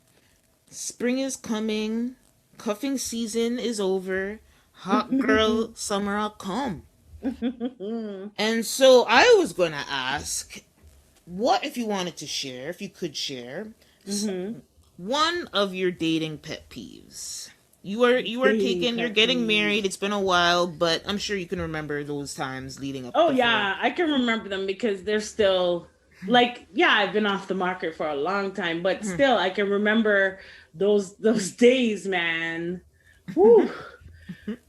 spring is coming. Cuffing season is over. Hot girl summer come. And so I was going to ask, what if you wanted to share, if you could share, one of your dating pet peeves? You're getting married. It's been a while, but I'm sure you can remember those times leading up. Oh, yeah, I can remember them because they're still like, yeah, I've been off the market for a long time, but still I can remember those days, man. Whew.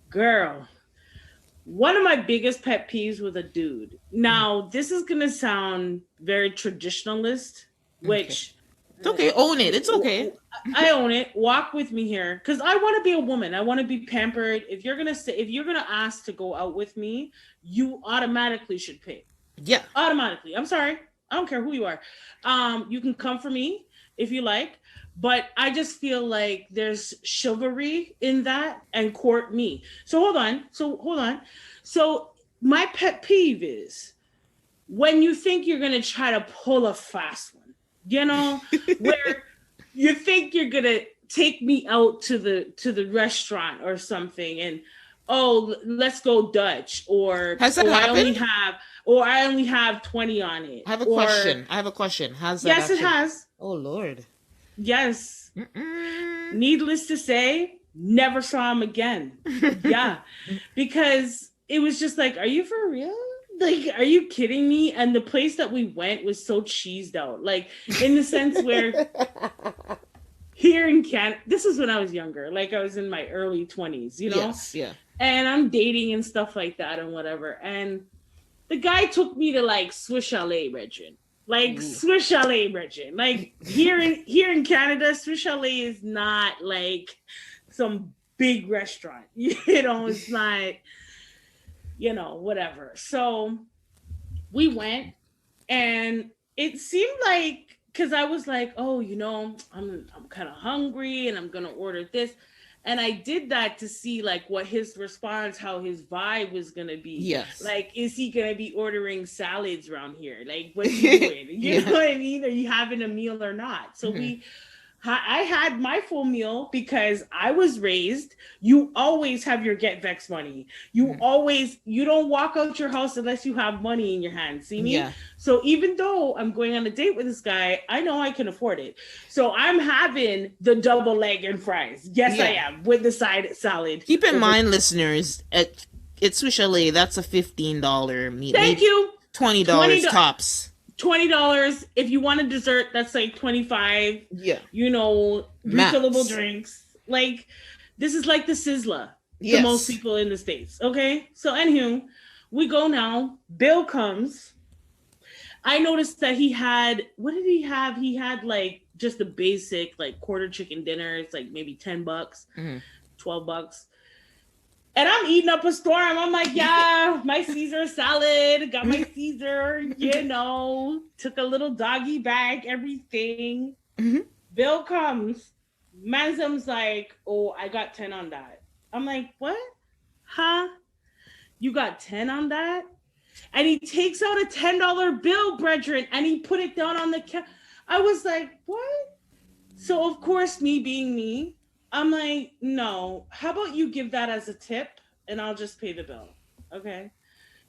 Girl. One of my biggest pet peeves with a dude. Now, this is going to sound very traditionalist, which... It's okay. Own it. It's okay. I own it. Walk with me here. Because I want to be a woman. I want to be pampered. If you're going to ask to go out with me, you automatically should pay. Yeah. Automatically. I'm sorry. I don't care who you are. You can come for me if you like. But I just feel like there's chivalry in that and court me. So hold on. So my pet peeve is when you think you're going to try to pull a fast one, you know, where you think you're going to take me out to the restaurant or something and, oh, let's go Dutch, or has that happened? I only have 20 on it. I have a question. Has that Yes, it has. Oh, Lord. Yes. Needless to say, never saw him again. Yeah. Because it was just like, are you for real? Like, are you kidding me? And the place that we went was so cheesed out. Like, in the sense where here in Canada, this is when I was younger. Like, I was in my early 20s, you know? Yes, yeah. And I'm dating and stuff like that and whatever. And the guy took me to, like, Swiss Chalet, Regin. Like, Swiss Chalet, Regin. Like, here in Canada, Swiss Chalet is not, like, some big restaurant. You know, it's not... you know, whatever. So we went and it seemed like, because I was like, oh, you know, I'm kind of hungry and I'm going to order this. And I did that to see like what his response, how his vibe was going to be. Yes. Like, is he going to be ordering salads around here? Like, what's he doing? You know what I mean? Are you having a meal or not? So I had my full meal because I was raised. You always have your get vex money. You don't walk out your house unless you have money in your hand. See me? Yeah. So even though I'm going on a date with this guy, I know I can afford it. So I'm having the double leg and fries. Yes, I am, with the side salad. Keep in mind, listeners, at Swiss Chalet, that's a $15 meal. Thank you. $20 tops. $20. If you want a dessert, that's like $25. Yeah. You know, refillable drinks. Like, this is like the Sizzler to most people in the States. Okay? So, anywho, we go now. Bill comes. I noticed that he had, what did he have? He had like just a basic like quarter chicken dinner. It's like maybe $10, $12. And I'm eating up a storm. I'm like, yeah, my Caesar salad, got my Caesar, you know, took a little doggy bag, everything. Bill comes. Manzum's like, oh, I got 10 on that. I'm like, what? Huh? You got 10 on that? And he takes out a $10 bill, brethren, and he put it down on the I was like, what? So, of course, me being me, I'm like, no, how about you give that as a tip and I'll just pay the bill, okay?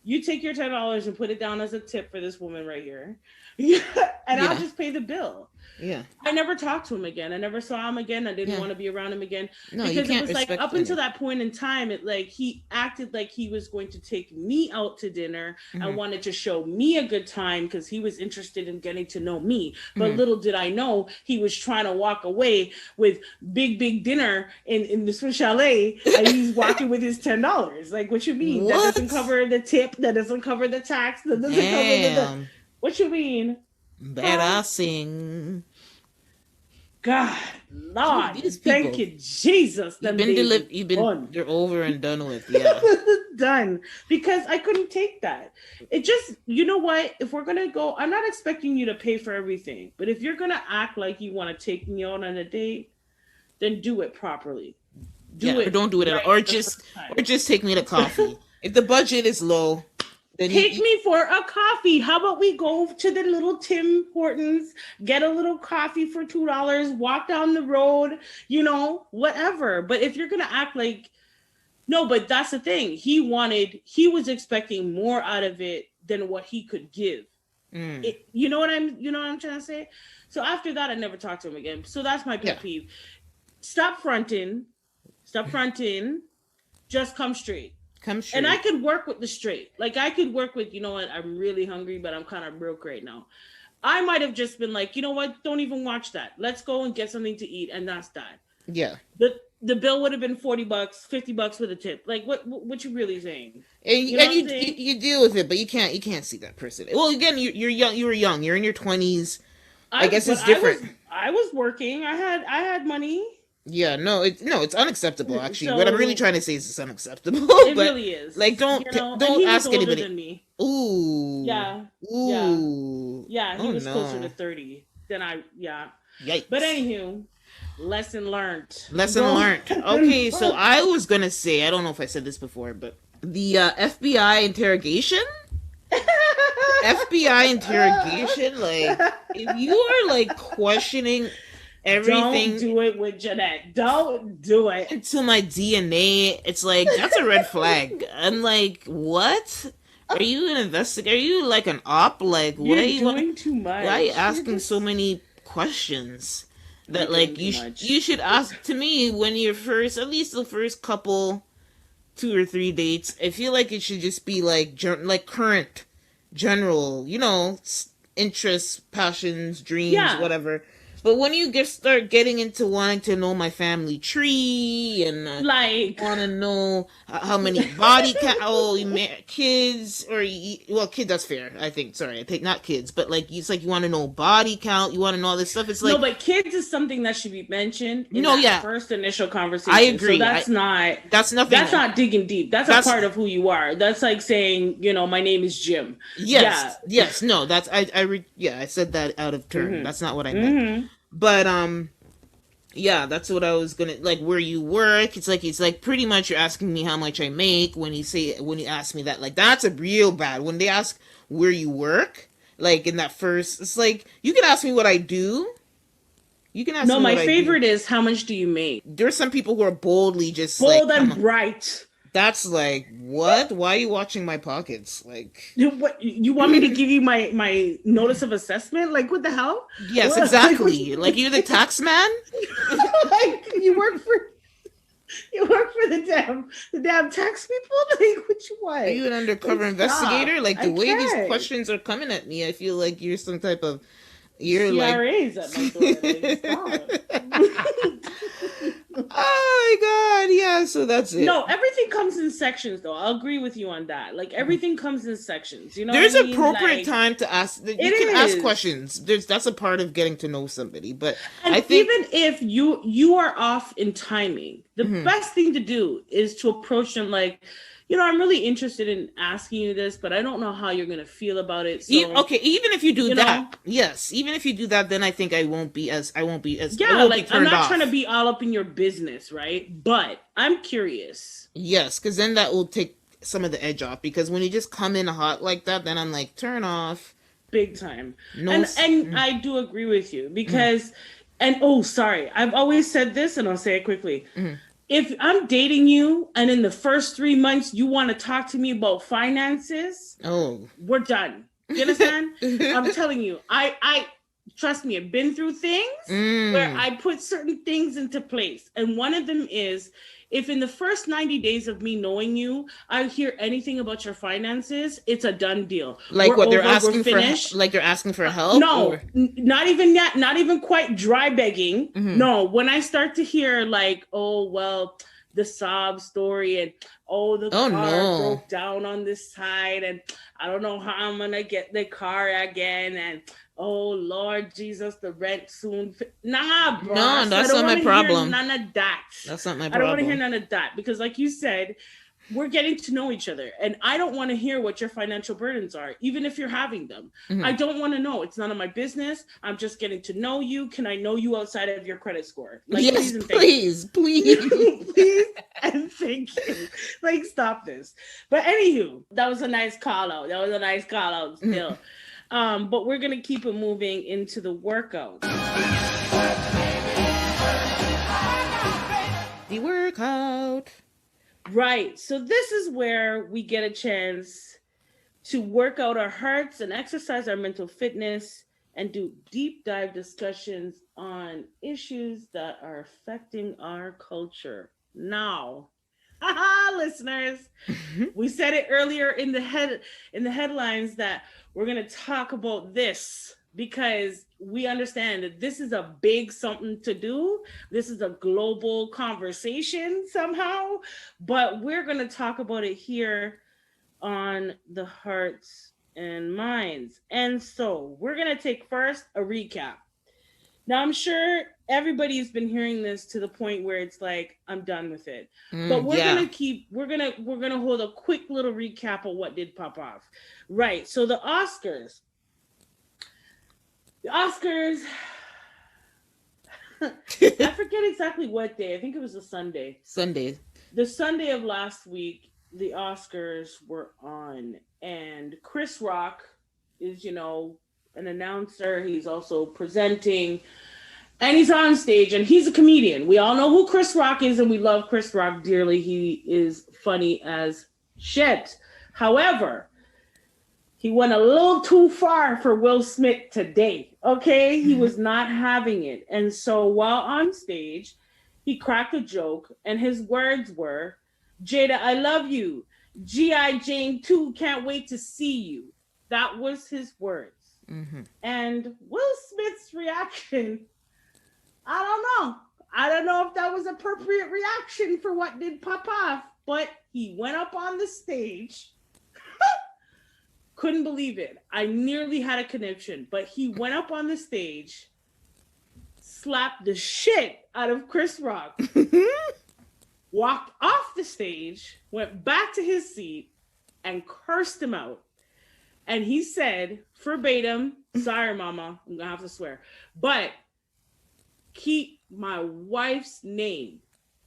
You take your $10 and put it down as a tip for this woman right here. And I'll just pay the bill. Yeah. I never talked to him again. I never saw him again. I didn't want to be around him again. No, because it was like up until that point in time, it like he acted like he was going to take me out to dinner and wanted to show me a good time because he was interested in getting to know me. But little did I know he was trying to walk away with big dinner in the Swiss Chalet, and he's walking with his $10. Like, what you mean? What? That doesn't cover the tip. That doesn't cover the tax. That doesn't cover the What you mean? Better sing. God, Lord, these thank you, Jesus. You've been they're over and done with, yeah. Done. Because I couldn't take that. It just, you know what? If we're gonna go, I'm not expecting you to pay for everything, but if you're gonna act like you want to take me out on a date, then do it properly. Or don't do it at all. Or just take me to coffee. If the budget is low, then take me for a coffee. How about we go to the little Tim Hortons, get a little coffee for $2, walk down the road, whatever. But if you're gonna act like no, but that's the thing. He was expecting more out of it than what he could give. You know what I'm trying to say? So after that, I never talked to him again. So that's my pet peeve. Stop fronting. Just come straight. And I could work with the straight. Like I could work with, you know what, I'm really hungry, but I'm kind of broke right now. I might have just been like, you know what, don't even watch that. Let's go and get something to eat, and that's that. Yeah. The bill would have been $40, $50 with a tip. Like what you really saying? And you deal with it, but you can't see that person. Well, again, you're young. You were young. You're in your 20s. I guess it's different. I was working. I had money. Yeah, it's unacceptable. Actually, what I'm really trying to say is it's unacceptable. It really is. Like, don't ask anybody. Than me. Ooh. Yeah. Ooh. Yeah. He was closer to 30 than I. Yeah. Yikes. But anywho. Lesson learned. Okay, so I was gonna say, I don't know if I said this before, but the FBI interrogation. FBI interrogation, like if you are like questioning everything, don't do it with Jeanette. Don't do it until my DNA. It's like that's a red flag. I'm like, what? Are you an investigator? Are you like an op? Like, what are you doing? Too much. Why are you asking so many questions? That like you should ask to me when you're at least the first couple 2 or 3 dates. I feel like it should just be like current, general, interests, passions, dreams, whatever. But when you start getting into wanting to know my family tree and want to know how many body kids kids, that's fair. I think. Sorry, I think not kids, but like it's like you want to know body count, you want to know all this stuff. It's like no, but kids is something that should be mentioned in that first initial conversation. I agree. So that's nothing. That's not digging deep. That's a part of who you are. That's like saying, my name is Jim. Yes. Yeah. Yes. No. That's I said that out of turn. Mm-hmm. That's not what I meant. Mm-hmm. But that's what I was gonna like. Where you work? It's like pretty much you're asking me how much I make when you ask me that. Like that's a real bad. When they ask where you work, like in that first, it's like you can ask me what I do. You can ask. No, my favorite is how much do you make? There's some people who are boldly just bold and bright. That's like, what? Why are you watching my pockets? Like, what? You want me to give you my notice of assessment? Like, what the hell? Yes, exactly. Like you're the tax man. Like you work for the damn tax people. Like, what you want? Are you an undercover investigator? Like the way these questions are coming at me, I feel like you're some type of. You're CRA's at my door. Oh my god, yeah, so that's it. No, everything comes in sections though. I'll agree with you on that. Like everything comes in sections. There's appropriate time to ask. You can ask questions. That's a part of getting to know somebody. But I think even if you are off in timing, the best thing to do is to approach them like, I'm really interested in asking you this, but I don't know how you're going to feel about it. So, even if you do that, yes, even if you do that, then I think I won't be as I'm not trying to be all up in your business, right? But I'm curious. Yes, because then that will take some of the edge off. Because when you just come in hot like that, then I'm like, turn off. Big time. And I do agree with you because, sorry, I've always said this, and I'll say it quickly. Mm-hmm. If I'm dating you and in the first 3 months you want to talk to me about finances, we're done. You understand? I'm telling you, I trust me, I've been through things where I put certain things into place. And one of them is if in the first 90 days of me knowing you, I hear anything about your finances, it's a done deal. Like they're asking for, like they're asking for help? No, not even that, not even quite dry begging. Mm-hmm. No, when I start to hear like, the sob story and the car broke down on this side and I don't know how I'm gonna get the car again and oh Lord Jesus, the rent soon. Nah, bro. No, that's not my problem. None of that. That's not my problem. I don't want to hear none of that because, like you said, we're getting to know each other, and I don't want to hear what your financial burdens are, even if you're having them. Mm-hmm. I don't want to know. It's none of my business. I'm just getting to know you. Can I know you outside of your credit score? Like, yes, please. Please and thank you. Like, stop this. But anywho, that was a nice call out. Still. But we're going to keep it moving into the workout. The workout. Right. So this is where we get a chance to work out our hearts and exercise our mental fitness and do deep dive discussions on issues that are affecting our culture. Now, listeners, we said it earlier in the headlines that we're going to talk about this because we understand that this is a big something to do. This is a global conversation somehow, but we're going to talk about it here on the Hearts and Minds. And so we're going to take first a recap. Now, I'm sure everybody's been hearing this to the point where it's like, I'm done with it. But we're going to hold a quick little recap of what did pop off. Right. So the Oscars, I forget exactly what day. I think it was a Sunday. The Sunday of last week, the Oscars were on, and Chris Rock is, an announcer. He's also presenting, and he's on stage, and he's a comedian. We all know who Chris Rock is, and we love Chris Rock dearly. He is funny as shit. However, he went a little too far for Will Smith today, okay? He was not having it. And so while on stage, he cracked a joke, and his words were, Jada, I love you. G.I. Jane 2, can't wait to see you. That was his words. Mm-hmm. And Will Smith's reaction, I don't know if that was appropriate reaction for what did pop off, but he went up on the stage. Couldn't believe it. I nearly had a conniption, but he went up on the stage, slapped the shit out of Chris Rock, walked off the stage, went back to his seat, and cursed him out. And he said, verbatim, sorry, mama, I'm going to have to swear, but keep my wife's name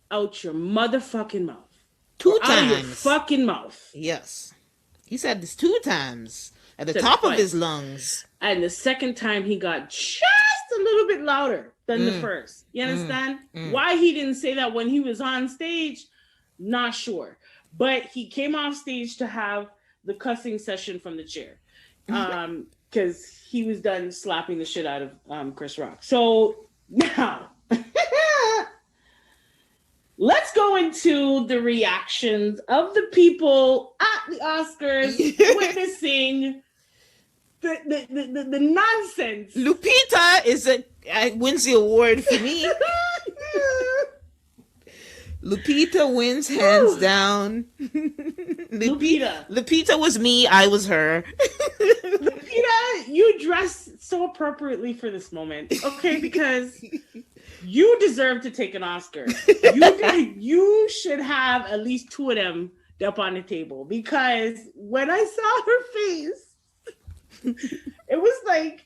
out your motherfucking mouth. 2 times. Out of your fucking mouth. Yes. He said this 2 times at the top of his lungs. And the second time he got just a little bit louder than the first. You understand? Why he didn't say that when he was on stage, not sure. But he came off stage to have the cussing session from the chair. Because he was done slapping the shit out of Chris Rock. So now, let's go into the reactions of the people at the Oscars witnessing the nonsense. Lupita wins the award for me. Lupita wins hands down. Lupita was me. I was her. Lupita, you dressed so appropriately for this moment, okay? Because you deserve to take an Oscar. You should have at least 2 of them up on the table, because when I saw her face, it was like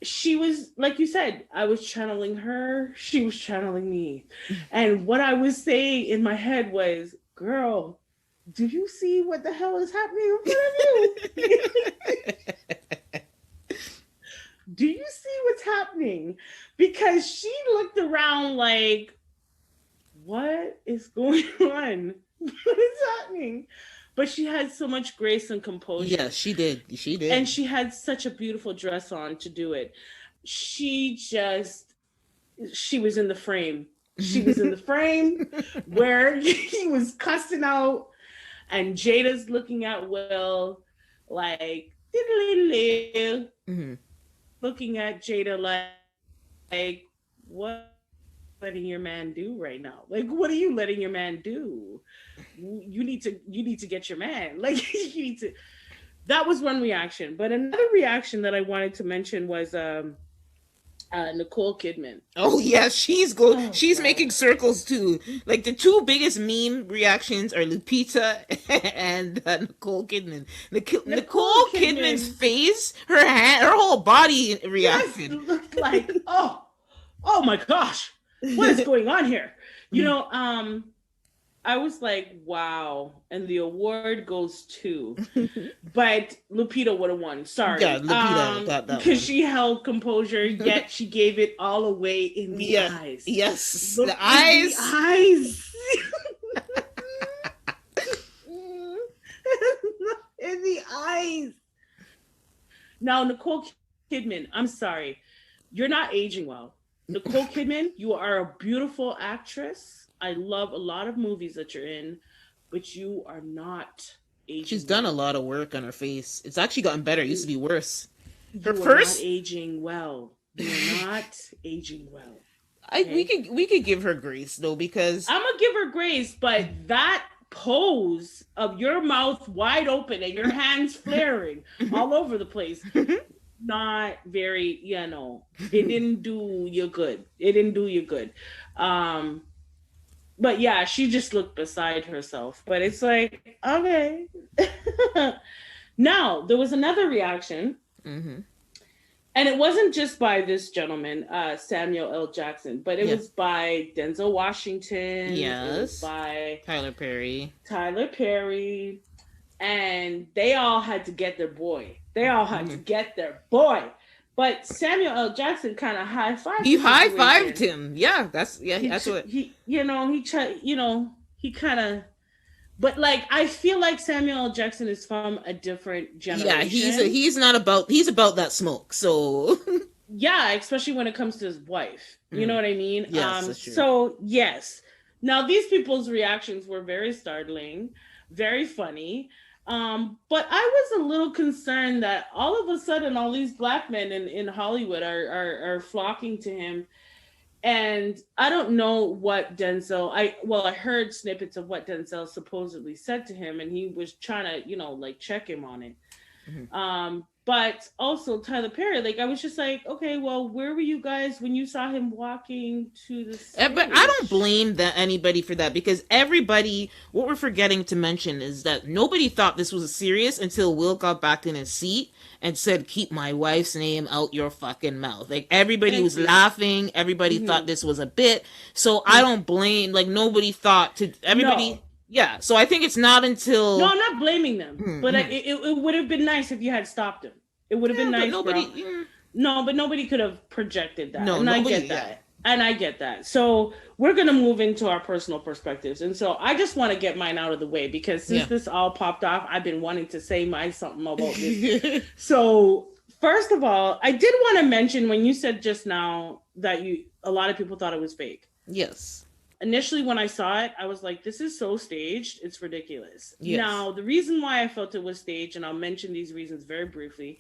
she was, like you said, I was channeling her, she was channeling me. And what I was saying in my head was, girl, do you see what the hell is happening in front of you? Do you see what's happening? Because she looked around like, what is going on? What is happening? But she had so much grace and composure. Yes, she did. And she had such a beautiful dress on to do it. She was in the frame. She was in the frame where he was cussing out, and Jada's looking at Will like, looking at Jada like, what letting your man do right now? Like, what are you letting your man do? You need to get your man. Like, you need to. That was one reaction. But another reaction that I wanted to mention was Nicole Kidman. Oh yeah, she's she's making circles too. Like the two biggest meme reactions are Lupita and Nicole Kidman. Nicole Kidman's face, her hand, her whole body reacted. Yes, looked like oh my gosh, what is going on here? You know, I was like, wow, and the award goes to, but Lupita would have won. Sorry, yeah, Lupita got that because she held composure, yet she gave it all away in the eyes. Yes, Look the eyes. The eyes. In the eyes. Now, Nicole Kidman, I'm sorry, you're not aging well. Nicole Kidman, you are a beautiful actress. I love a lot of movies that you're in, but you are not aging. She's done a lot of work on her face. It's actually gotten better. It used to be worse. Her first not aging well. You're not aging well. Okay? We could give her grace though, because I'm gonna give her grace, but that pose of your mouth wide open and your hands flaring all over the place, not very, it didn't do you good. It didn't do you good. But yeah, she just looked beside herself. But it's like, okay. Now, there was another reaction. Mm-hmm. And it wasn't just by this gentleman, Samuel L. Jackson, but it was by Denzel Washington. Yes. It was by Tyler Perry. And they all had to get their boy. To get their boy. But Samuel L. Jackson kind of high-fived. He high-fived him. Yeah, that's what he kind of. But like, I feel like Samuel L. Jackson is from a different generation. Yeah, he's about that smoke. So yeah, especially when it comes to his wife. You know what I mean? Yes, that's true. So yes. Now these people's reactions were very startling, very funny. But I was a little concerned that all of a sudden all these black men in Hollywood are flocking to him. And I don't know what Denzel, I heard snippets of what Denzel supposedly said to him, and he was trying to, check him on it. Mm-hmm. But also Tyler Perry, like, I was just like, okay, well, where were you guys when you saw him walking to the stage? But I don't blame anybody for that, because what we're forgetting to mention is that nobody thought this was serious until Will got back in his seat and said, keep my wife's name out your fucking mouth. Like, everybody was laughing. Everybody thought this was a bit. So I don't blame, like, nobody thought to, everybody... No. Yeah, so I think it's not until... No, I'm not blaming them. But it would have been nice if you had stopped him. It would have been nice, No, but nobody could have projected that. No, and I get that. Yeah. And I get that. So we're going to move into our personal perspectives. And so I just want to get mine out of the way, because since this all popped off, I've been wanting to say something about this. So first of all, I did want to mention when you said just now that a lot of people thought it was fake. Yes. Initially, when I saw it, I was like, this is so staged. It's ridiculous. Yes. Now, the reason why I felt it was staged, and I'll mention these reasons very briefly,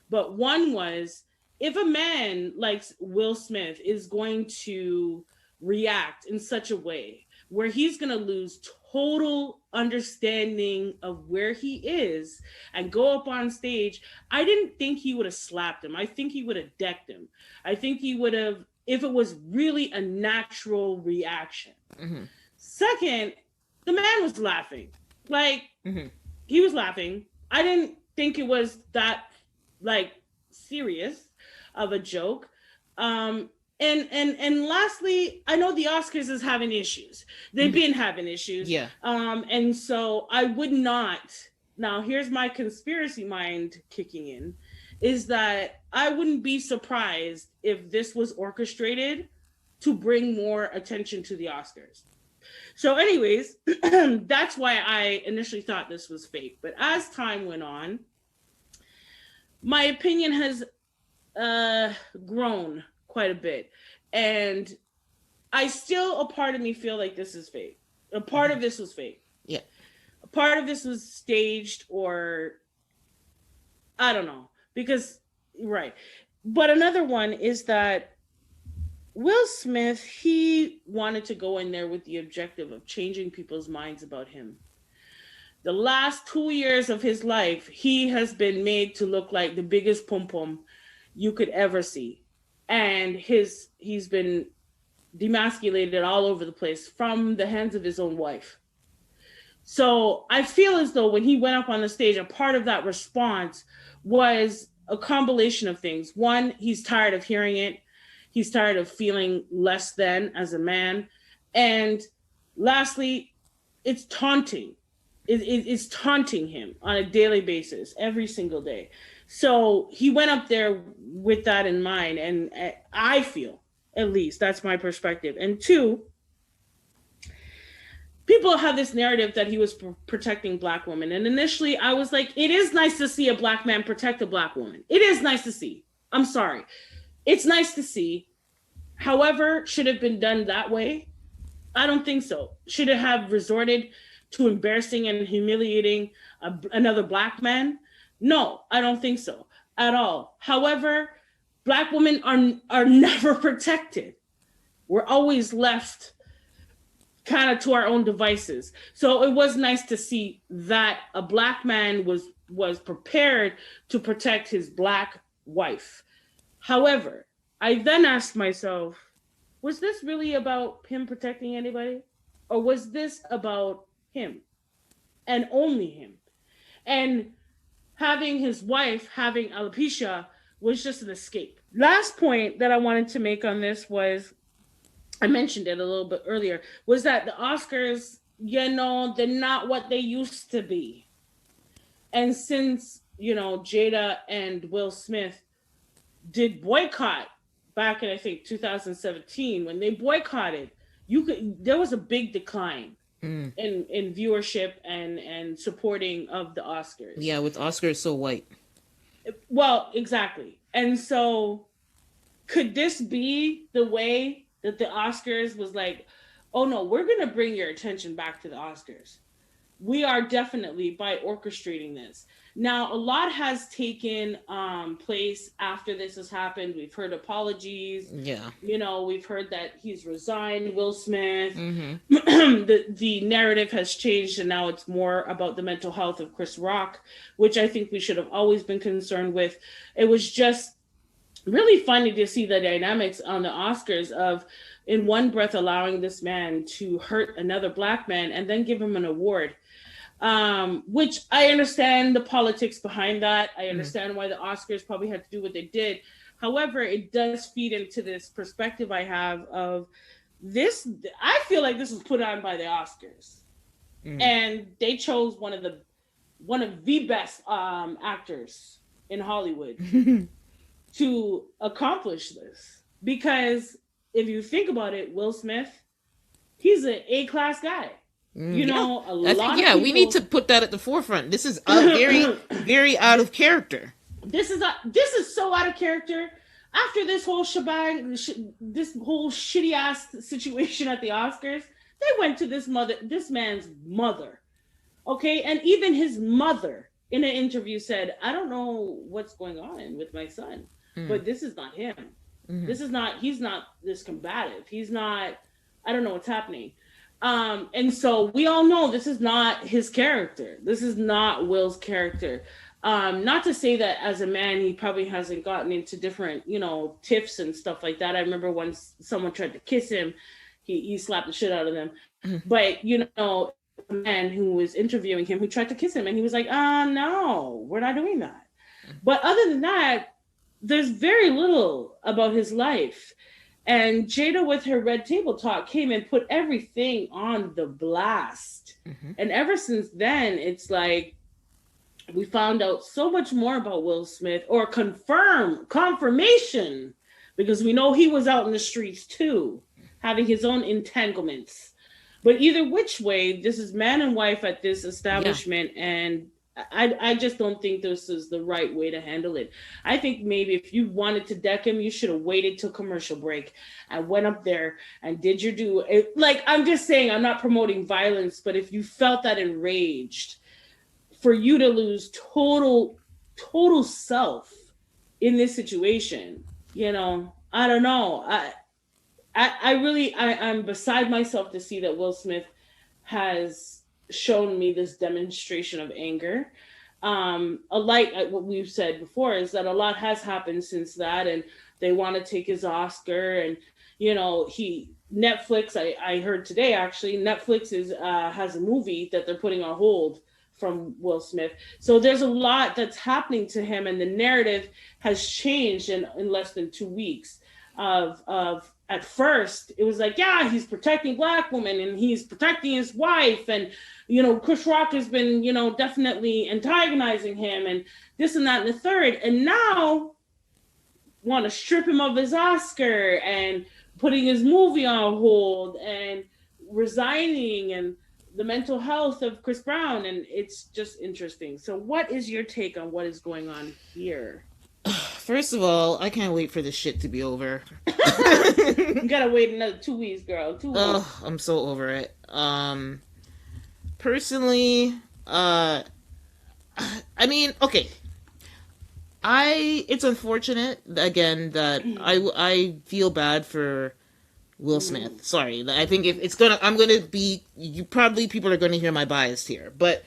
but one was, if a man like Will Smith is going to react in such a way where he's going to lose total understanding of where he is and go up on stage, I didn't think he would have slapped him. I think he would have decked him. I think he would have, if it was really a natural reaction. Mm-hmm. Second, the man was laughing. Like, he was laughing. I didn't think it was that, serious of a joke. And lastly, I know the Oscars is having issues. They've been having issues. Yeah. And so I would not, now here's my conspiracy mind kicking in, is that I wouldn't be surprised if this was orchestrated to bring more attention to the Oscars. So anyways, that's why I initially thought this was fake. But as time went on, my opinion has grown quite a bit. And a part of me feel like this is fake. A part of this was fake. Yeah. A part of this was staged, or I don't know. Because, right. But another one is that Will Smith, he wanted to go in there with the objective of changing people's minds about him. The last 2 years of his life, he has been made to look like the biggest pom pom you could ever see. And he's been demasculated all over the place from the hands of his own wife. So I feel as though when he went up on the stage, a part of that response was a combination of things. One, he's tired of hearing it. He's tired of feeling less than as a man. And lastly, it's taunting. It's taunting him on a daily basis, every single day. So he went up there with that in mind. And I feel, at least, that's my perspective. And two, people have this narrative that he was protecting Black women. And initially I was like, it is nice to see a Black man protect a Black woman. It is nice to see. I'm sorry. It's nice to see. However, should it have been done that way? I don't think so. Should it have resorted to embarrassing and humiliating another Black man? No, I don't think so at all. However, Black women are never protected. We're always left kind of to our own devices. So it was nice to see that a Black man was prepared to protect his Black wife. However, I then asked myself, was this really about him protecting anybody? Or was this about him and only him? And having his wife, having alopecia, was just an escape. Last point that I wanted to make on this was, I mentioned it a little bit earlier, was that the Oscars, they're not what they used to be. And since, Jada and Will Smith did boycott back in, I think, 2017, when they boycotted, there was a big decline in viewership and supporting of the Oscars. Yeah, with Oscars so white. Well, exactly. And so could this be the way that the Oscars was like, oh no, we're going to bring your attention back to the Oscars. We are definitely, by orchestrating this. Now, a lot has taken place after this has happened. We've heard apologies. Yeah. We've heard that he's resigned, Will Smith. Mm-hmm. the narrative has changed, and now it's more about the mental health of Chris Rock, which I think we should have always been concerned with. It was just really funny to see the dynamics on the Oscars of, in one breath, allowing this man to hurt another Black man and then give him an award. Which I understand the politics behind that. I understand why the Oscars probably had to do what they did. However, it does feed into this perspective I have of this. I feel like this was put on by the Oscars, and they chose one of the best actors in Hollywood to accomplish this. Because if you think about it, Will Smith, he's an A-class guy. A lot of people, we need to put that at the forefront. This is very, very out of character. This is so out of character. After this whole shebang, this whole shitty ass situation at the Oscars, they went to this man's mother, okay, and even his mother in an interview said, "I don't know what's going on with my son, but this is not him. This is not. He's not this combative. He's not. I don't know what's happening." And so we all know this is not his character. This is not Will's character. Not to say that as a man, he probably hasn't gotten into different, tiffs and stuff like that. I remember once someone tried to kiss him, he slapped the shit out of them. But, a man who was interviewing him, who tried to kiss him, and he was like, no, we're not doing that. But other than that, there's very little about his life. And Jada, with her Red Table Talk, came and put everything on the blast. And ever since then, it's like we found out so much more about Will Smith, or confirmation, because we know he was out in the streets too, having his own entanglements. But either which way, this is man and wife at this establishment, and I just don't think this is the right way to handle it. I think maybe if you wanted to deck him, you should have waited till commercial break and went up there and did your due. Like, I'm just saying, I'm not promoting violence, but if you felt that enraged, for you to lose total self in this situation, I don't know. I'm beside myself to see that Will Smith has shown me this demonstration of anger. Like what we've said before, is that a lot has happened since that, and they want to take his Oscar, and Netflix. I heard today actually Netflix has a movie that they're putting on hold from Will Smith. So there's a lot that's happening to him, and the narrative has changed in less than 2 weeks. Of at first it was like, yeah, he's protecting Black women and he's protecting his wife, and Chris Rock has been definitely antagonizing him and this and that and the third, and now want to strip him of his Oscar and putting his movie on hold and resigning, and the mental health of Chris Brown, and it's just interesting. So what is your take on what is going on here? First of all, I can't wait for this shit to be over. You gotta wait another 2 weeks, girl. 2 weeks. Oh, I'm so over it. Personally, I mean, okay. It's unfortunate again that I feel bad for Will Smith. Sorry, I think if it's gonna, I'm gonna be. People are gonna hear my bias here, but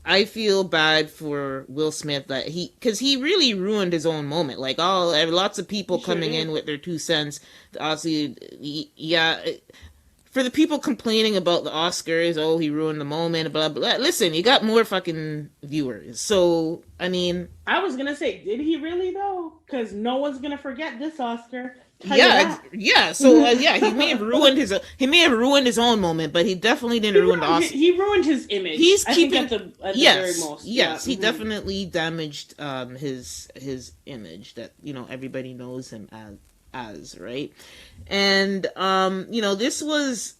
I feel bad for Will Smith because he really ruined his own moment. Like lots of people coming in with their 2 cents. Obviously, for the people complaining about the Oscars, oh, he ruined the moment, blah, blah. Listen, you got more fucking viewers. So, I mean, I was gonna say, did he really though? Because no one's gonna forget this Oscar. Yeah. So he may have ruined his own moment, but he definitely didn't ruin the Oscar. He ruined his image. He's keeping at the very most. Yes, he definitely damaged his image that everybody knows him as right, and this was.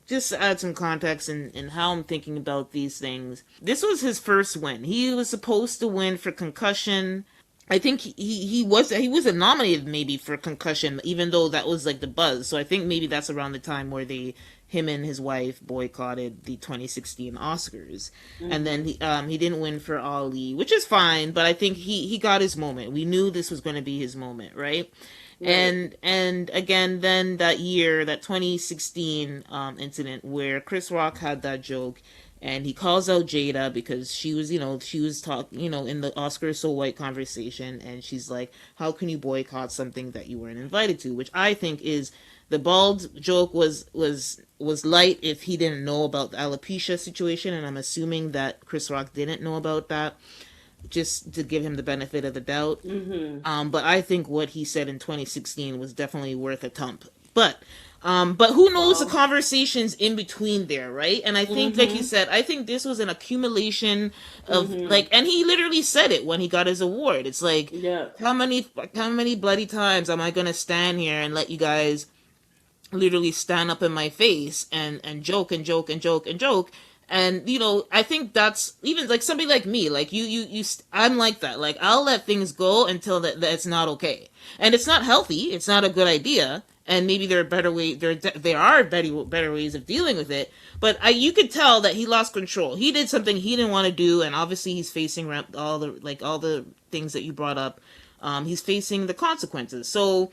Just to add some context in how I'm thinking about these things. This was his first win. He was supposed to win for concussion. I think he was nominated maybe for concussion, even though that was like the buzz. So I think maybe that's around the time where him and his wife boycotted the 2016 Oscars, and then he didn't win for Ali, which is fine. But I think he got his moment. We knew this was going to be his moment, right? Right. And again, then that year, that 2016 incident where Chris Rock had that joke, and he calls out Jada because she was talking, in the Oscars So White conversation, and she's like, how can you boycott something that you weren't invited to? Which I think is, the bald joke was light if he didn't know about the alopecia situation, and I'm assuming that Chris Rock didn't know about that, just to give him the benefit of the doubt. But I think what he said in 2016 was definitely worth a thump. But who knows the conversations in between there, right? And I think, like you said, I think this was an accumulation of and he literally said it when he got his award. It's like, how many bloody times am I gonna stand here and let you guys literally stand up in my face and joke and joke and joke and joke? And, I think that's, even like somebody like me, like I'm like that. Like, I'll let things go until that it's not okay. And it's not healthy. It's not a good idea. And maybe there are better ways, there are better ways of dealing with it. But you could tell that he lost control. He did something he didn't want to do. And obviously he's facing all the things that you brought up. He's facing the consequences. So,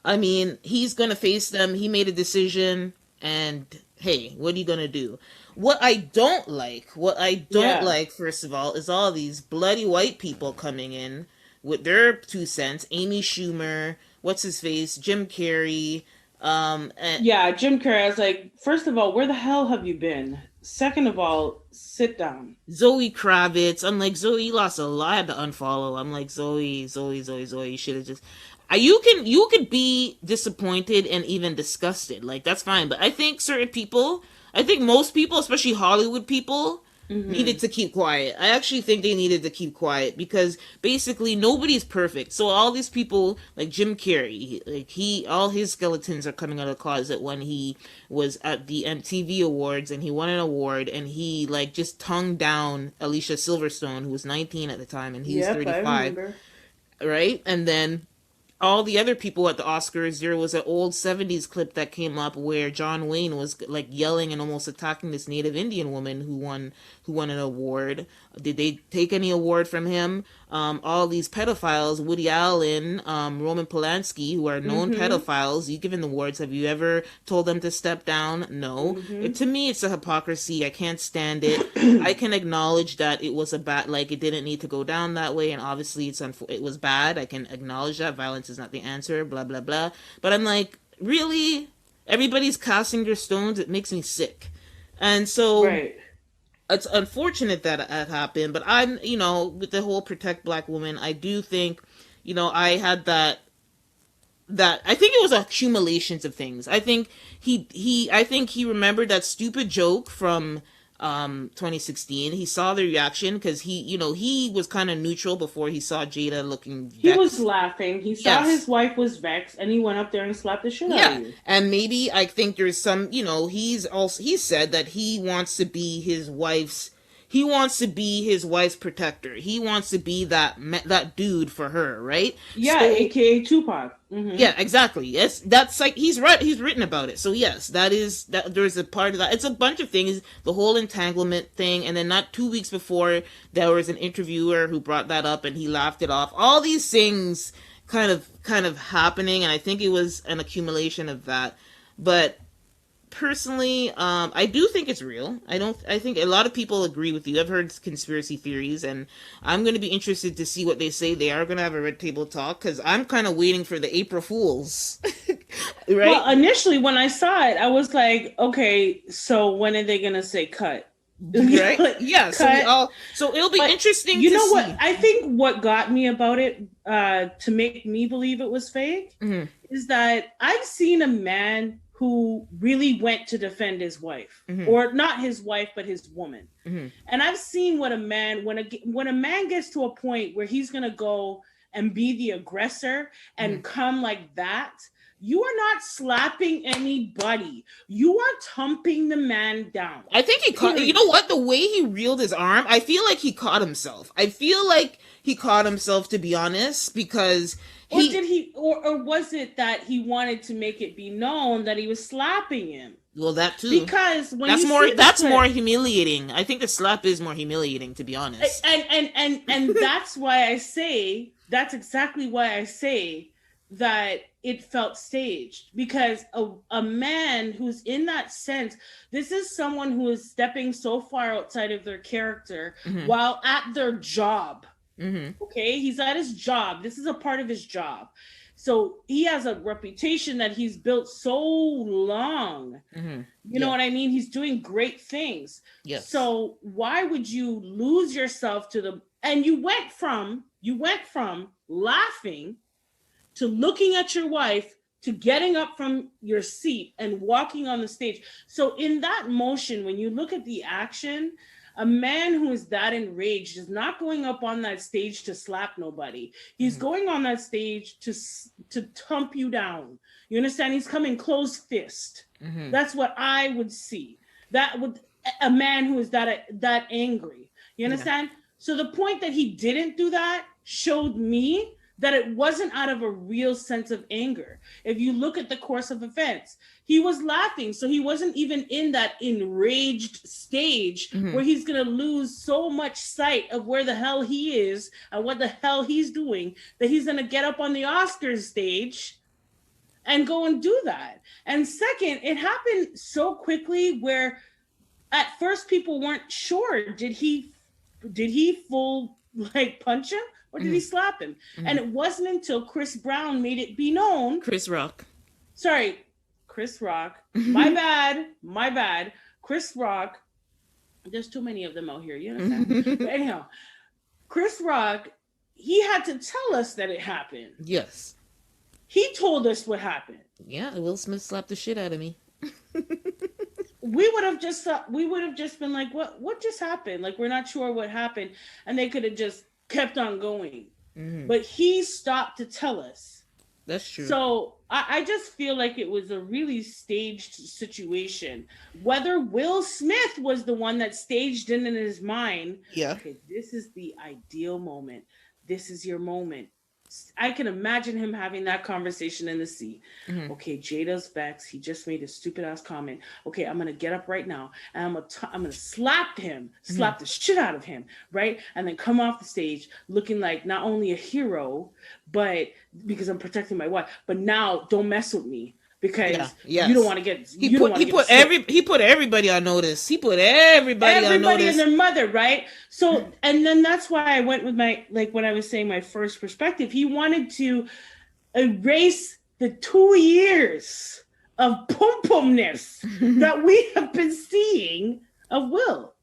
I mean, he's going to face them. He made a decision, and hey, what are you gonna do? What I don't like, first of all, is all these bloody white people coming in with their 2 cents. Amy Schumer, what's his face, Jim Carrey. Jim Carrey. I was like, first of all, where the hell have you been? Second of all, sit down. Zoe Kravitz. I'm like, Zoe, you lost a lot. I had to unfollow. I'm like, Zoe, you should have just. You could be disappointed and even disgusted, like that's fine. But I think most people, especially Hollywood people, needed to keep quiet. I actually think they needed to keep quiet because basically nobody's perfect. So all these people, like Jim Carrey, all his skeletons are coming out of the closet when he was at the MTV Awards and he won an award, and he just tongued down Alicia Silverstone, who was 19 at the time, and he was 35, right? And then all the other people at the Oscars, there was an old 70s clip that came up where John Wayne was like yelling and almost attacking this Native Indian woman who won an award. Did they take any award from him? All these pedophiles, Woody Allen, Roman Polanski, who are known pedophiles, you given the awards. Have you ever told them to step down? No. To me, it's a hypocrisy. I can't stand it. I can acknowledge that it was a bad, like it didn't need to go down that way, and obviously it was bad. I can acknowledge that violence is not the answer. Blah blah blah. But I'm like, really? Everybody's casting their stones. It makes me sick, and so. Right. It's unfortunate that it happened, but I'm, with the whole protect black women, I do think, I had that I think it was accumulations of things. I think he remembered that stupid joke from 2016. He saw the reaction because he was kind of neutral before he saw Jada looking vexed. He was laughing. He saw his wife was vexed, and he went up there and slapped the shit out of you. And maybe I think there's some, he said that he wants to be his wife's protector. He wants to be that dude for her, right? Yeah, so, aka Tupac. Yeah, exactly. Yes, that's like he's right. He's written about it. So yes, that there's a part of that. It's a bunch of things. The whole entanglement thing, and then not 2 weeks before, there was an interviewer who brought that up, and he laughed it off. All these things kind of happening, and I think it was an accumulation of that. But personally, I do think it's real. I think a lot of people agree with you. I've heard conspiracy theories, and I'm going to be interested to see what they say. They are going to have a red table talk, because I'm kind of waiting for the April Fools. Right? Well, initially when I saw it, I was like, okay, so when are they going to say cut? Right? Yeah. So it'll be interesting. You know what? I think what got me about it, to make me believe it was fake, is that I've seen a man who really went to defend his wife, or not his wife, but his woman. And I've seen what a man, when a man gets to a point where he's going to go and be the aggressor and come like that, you are not slapping anybody. You are thumping the man down. I think he caught, you know what? The way he reeled his arm, I feel like he caught himself. To be honest, because or was it that he wanted to make it be known that he was slapping him? Well, that too. Because when that's more humiliating. I think the slap is more humiliating, to be honest. And that's why I say, that's exactly why I say that it felt staged, because a man who's in that sense, this is someone who is stepping so far outside of their character while at their job. Okay, he's at his job. This is a part of his job. So he has a reputation that he's built so long. You know what I mean? He's doing great things. Yes. So why would you lose yourself and you went from laughing to looking at your wife to getting up from your seat and walking on the stage. So in that motion, when you look at the action, a man who is that enraged is not going up on that stage to slap nobody. He's going on that stage to thump you down. You understand? He's coming close fist. That's what I would see. That would a man who is that angry. You understand? So the point that he didn't do that showed me that it wasn't out of a real sense of anger. If you look at the course of events, he was laughing. So he wasn't even in that enraged stage where he's going to lose so much sight of where the hell he is and what the hell he's doing, that he's going to get up on the Oscars stage and go and do that. And second, it happened so quickly where at first people weren't sure, did he full punch him? Or did he slap him? And it wasn't until Chris Brown made it be known. Chris Rock. My bad. Chris Rock. There's too many of them out here, you understand? But anyhow, Chris Rock, he had to tell us that it happened. Yes. He told us what happened. Yeah, Will Smith slapped the shit out of me. We would have just been like, what just happened? Like, we're not sure what happened. And they could have just kept on going. But he stopped to tell us. That's true. So I just feel like it was a really staged situation. Whether Will Smith was the one that staged it in his mind. Yeah. Okay, this is the ideal moment. This is your moment. I can imagine him having that conversation in the seat. Mm-hmm. Okay, Jada's vexed. He just made a stupid ass comment. Okay, I'm gonna get up right now and I'm gonna slap him, slap the shit out of him, right? And then come off the stage looking like not only a hero, but because I'm protecting my wife, but now don't mess with me. Because you don't want to get he put everybody on notice. He put everybody on notice. And their mother, right? So and then that's why I went with my, like when I was saying my first perspective, he wanted to erase the 2 years of pum-pumness that we have been seeing of Will.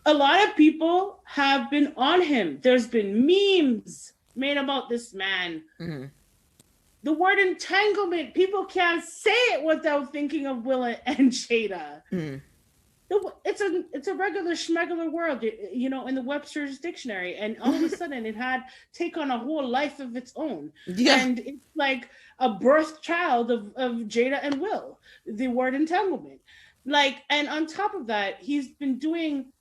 A lot of people have been on him. There's been memes made about this man. Mm-hmm. The word entanglement, people can't say it without thinking of Will and Jada. Mm. It's a regular schmegular word, you know, in the Webster's dictionary, and all of a sudden it had take on a whole life of its own. Yeah. And it's like a birth child of Jada and Will, the word entanglement. Like, and on top of that, he's been doing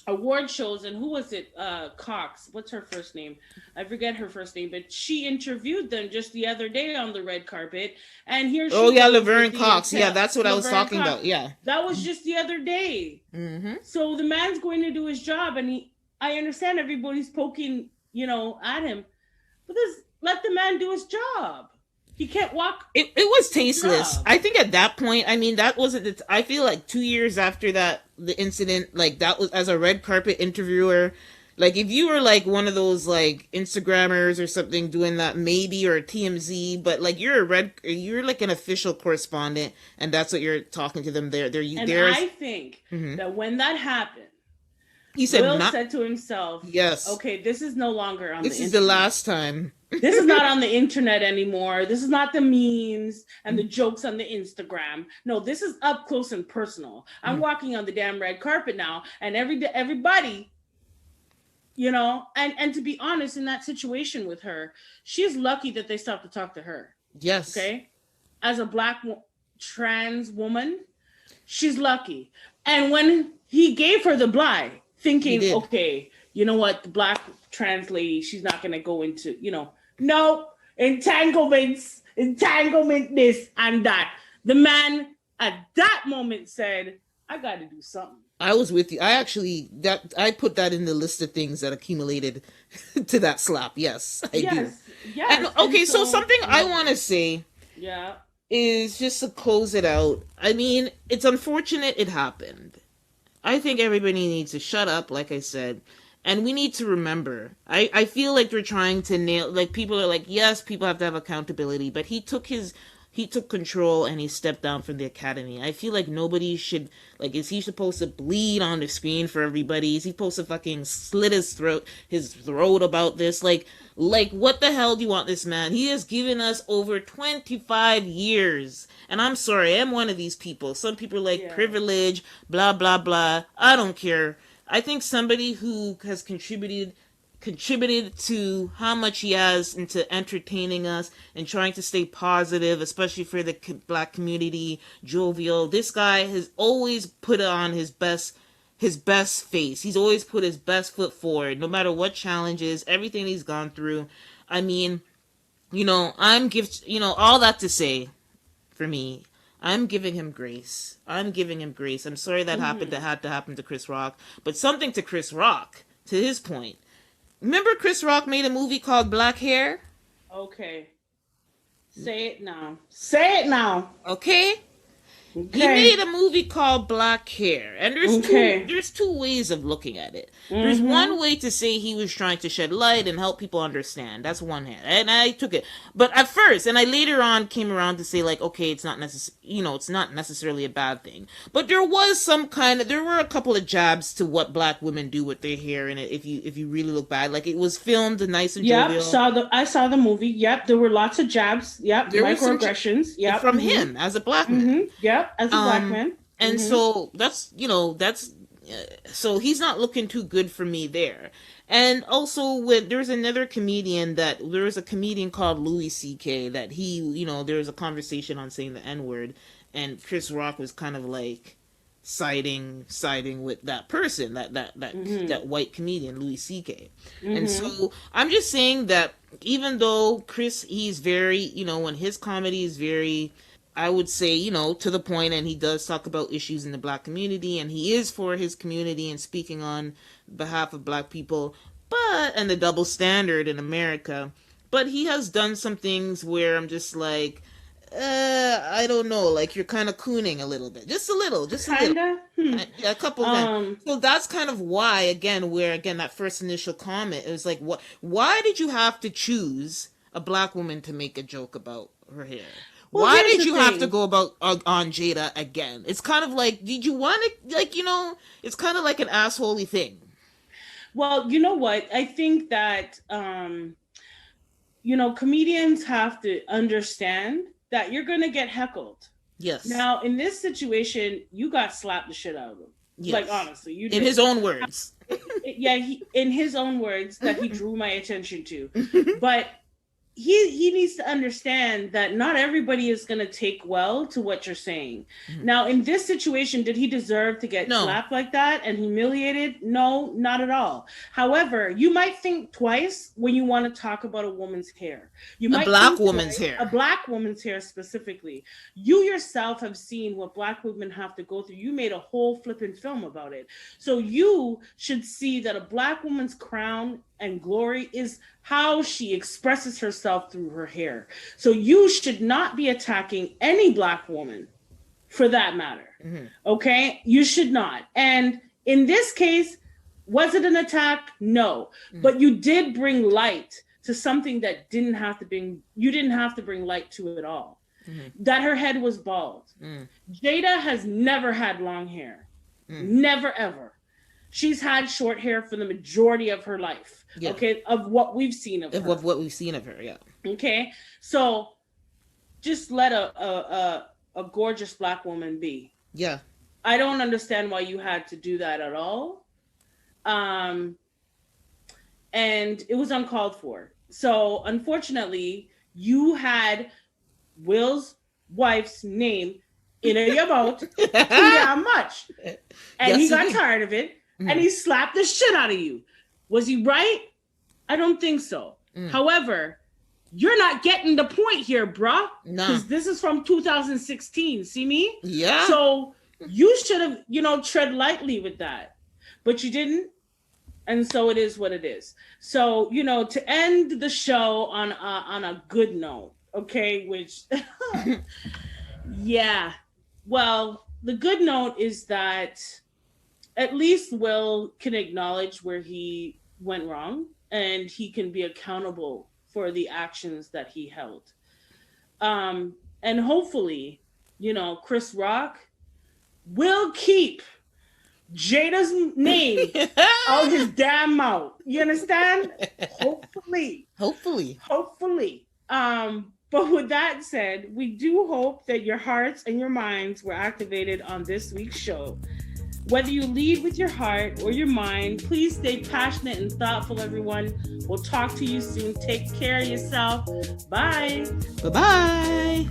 award shows, and who was it? Cox. What's her first name? I forget her first name, but she interviewed them just the other day on the red carpet. And here she Laverne Cox. Yeah, that's what I was talking about. Yeah. That was just the other day. Mm-hmm. So the man's going to do his job, and I understand everybody's poking, you know, at him, but let the man do his job. He can't walk. It was tasteless. I think at that point, I mean, that wasn't. I feel like 2 years after the incident, like that was, as a red carpet interviewer, like if you were like one of those like Instagrammers or something doing that, maybe, or TMZ, but like you're like an official correspondent, and that's what you're talking to them there. I think that when that happened, he said, Will said to himself, "Yes, okay, this is no longer on. This is the last time." This is not on the internet anymore. This is not the memes and the jokes on the Instagram. No, this is up close and personal. I'm walking on the damn red carpet now, and everybody, you know, and to be honest, in that situation with her, she's lucky that they stopped to talk to her. Yes. Okay. As a Black trans woman, she's lucky. And when he gave her the blind, thinking, okay, you know what, the Black trans lady, she's not going to go into, you know, no, entanglement this and that. The man at that moment said, I got to do something. I was with you. I put that in the list of things that accumulated to that slap. Yes, I do. Yes. And, okay, so something I want to say is just to close it out. I mean, it's unfortunate it happened. I think everybody needs to shut up, like I said. And we need to remember, I feel like they're trying to nail, like people are like, yes, people have to have accountability, but he took control and he stepped down from the academy. I feel like nobody should, like, is he supposed to bleed on the screen for everybody? Is he supposed to fucking slit his throat about this? Like, what the hell do you want this man? He has given us over 25 years. And I'm sorry, I'm one of these people. Some people are like privilege, blah, blah, blah. I don't care. I think somebody who has contributed to how much he has into entertaining us and trying to stay positive, especially for the Black community, jovial. This guy has always put on his best face. He's always put his best foot forward, no matter what challenges, everything he's gone through. I mean, you know, all that to say, for me, I'm giving him grace. I'm sorry that happened. That had to happen to Chris Rock. But something to Chris Rock, to his point. Remember Chris Rock made a movie called Black Hair? Okay. Say it now. Okay? He made a movie called Black Hair, and there's two ways of looking at it. Mm-hmm. There's one way to say he was trying to shed light and help people understand. That's one hand, and I took it. But at first, and I later on came around to say, like, okay, it's not necessarily a bad thing. But there were a couple of jabs to what Black women do with their hair, and if you really look back, like, it was filmed nice and jovial. I saw the movie. Yep, there were lots of jabs. Yep, there microaggressions. Yep, from him as a Black man. Mm-hmm. Yep. As a Black man. And so so he's not looking too good for me there. And also when there was a comedian called Louis C.K. that there was a conversation on saying the N-word, and Chris Rock was kind of like, siding with that person, that white comedian, Louis C.K. And so I'm just saying that even though Chris, he's very, when his comedy is very, I would say, to the point, and he does talk about issues in the Black community, and he is for his community and speaking on behalf of Black people, and the double standard in America, but he has done some things where I'm just like, I don't know, like you're kind of cooning a little bit, just a little. Yeah, a couple of them. So that's kind of why, again, that first initial comment, it was like, why did you have to choose a Black woman to make a joke about her hair? Well, why did you have to go about on Jada again? It's kind of like, did you want to, like, it's kind of like an assholey thing. Well, you know what? I think that, comedians have to understand that you're going to get heckled. Yes. Now, in this situation, you got slapped the shit out of him. Yes. Like, honestly, you did. In his own words. In his own words that he drew my attention to. But he needs to understand that not everybody is going to take well to what you're saying. Now, in this situation, did he deserve to get slapped like that and humiliated? No, not at all. However, you might think twice when you want to talk about a woman's hair. A Black woman's hair specifically. You yourself have seen what Black women have to go through. You made a whole flipping film about it. So you should see that a Black woman's crown and glory is how she expresses herself through her hair. So you should not be attacking any Black woman for that matter. Okay? You should not. And in this case, was it an attack? No. But you did bring light to something that you didn't have to bring light to at all. That her head was bald. Jada has never had long hair. Never, ever. She's had short hair for the majority of her life. Yeah. Okay, of what we've seen of her. Of what we've seen of her, yeah. Okay, so just let a gorgeous Black woman be. Yeah. I don't understand why you had to do that at all. And it was uncalled for. So unfortunately, you had Will's wife's name in your mouth too damn much. And he got tired of it. And he slapped the shit out of you. Was he right? I don't think so. However, you're not getting the point here, bruh. No. Because this is from 2016. See me? Yeah. So you should have, tread lightly with that. But you didn't. And so it is what it is. So, to end the show on a good note, okay, which, yeah. Well, the good note is that at least Will can acknowledge where he went wrong and he can be accountable for the actions that he held. And hopefully, Chris Rock will keep Jada's name out his damn mouth. You understand? Hopefully. But with that said, we do hope that your hearts and your minds were activated on this week's show. Whether you lead with your heart or your mind, please stay passionate and thoughtful, everyone. We'll talk to you soon. Take care of yourself. Bye. Bye-bye.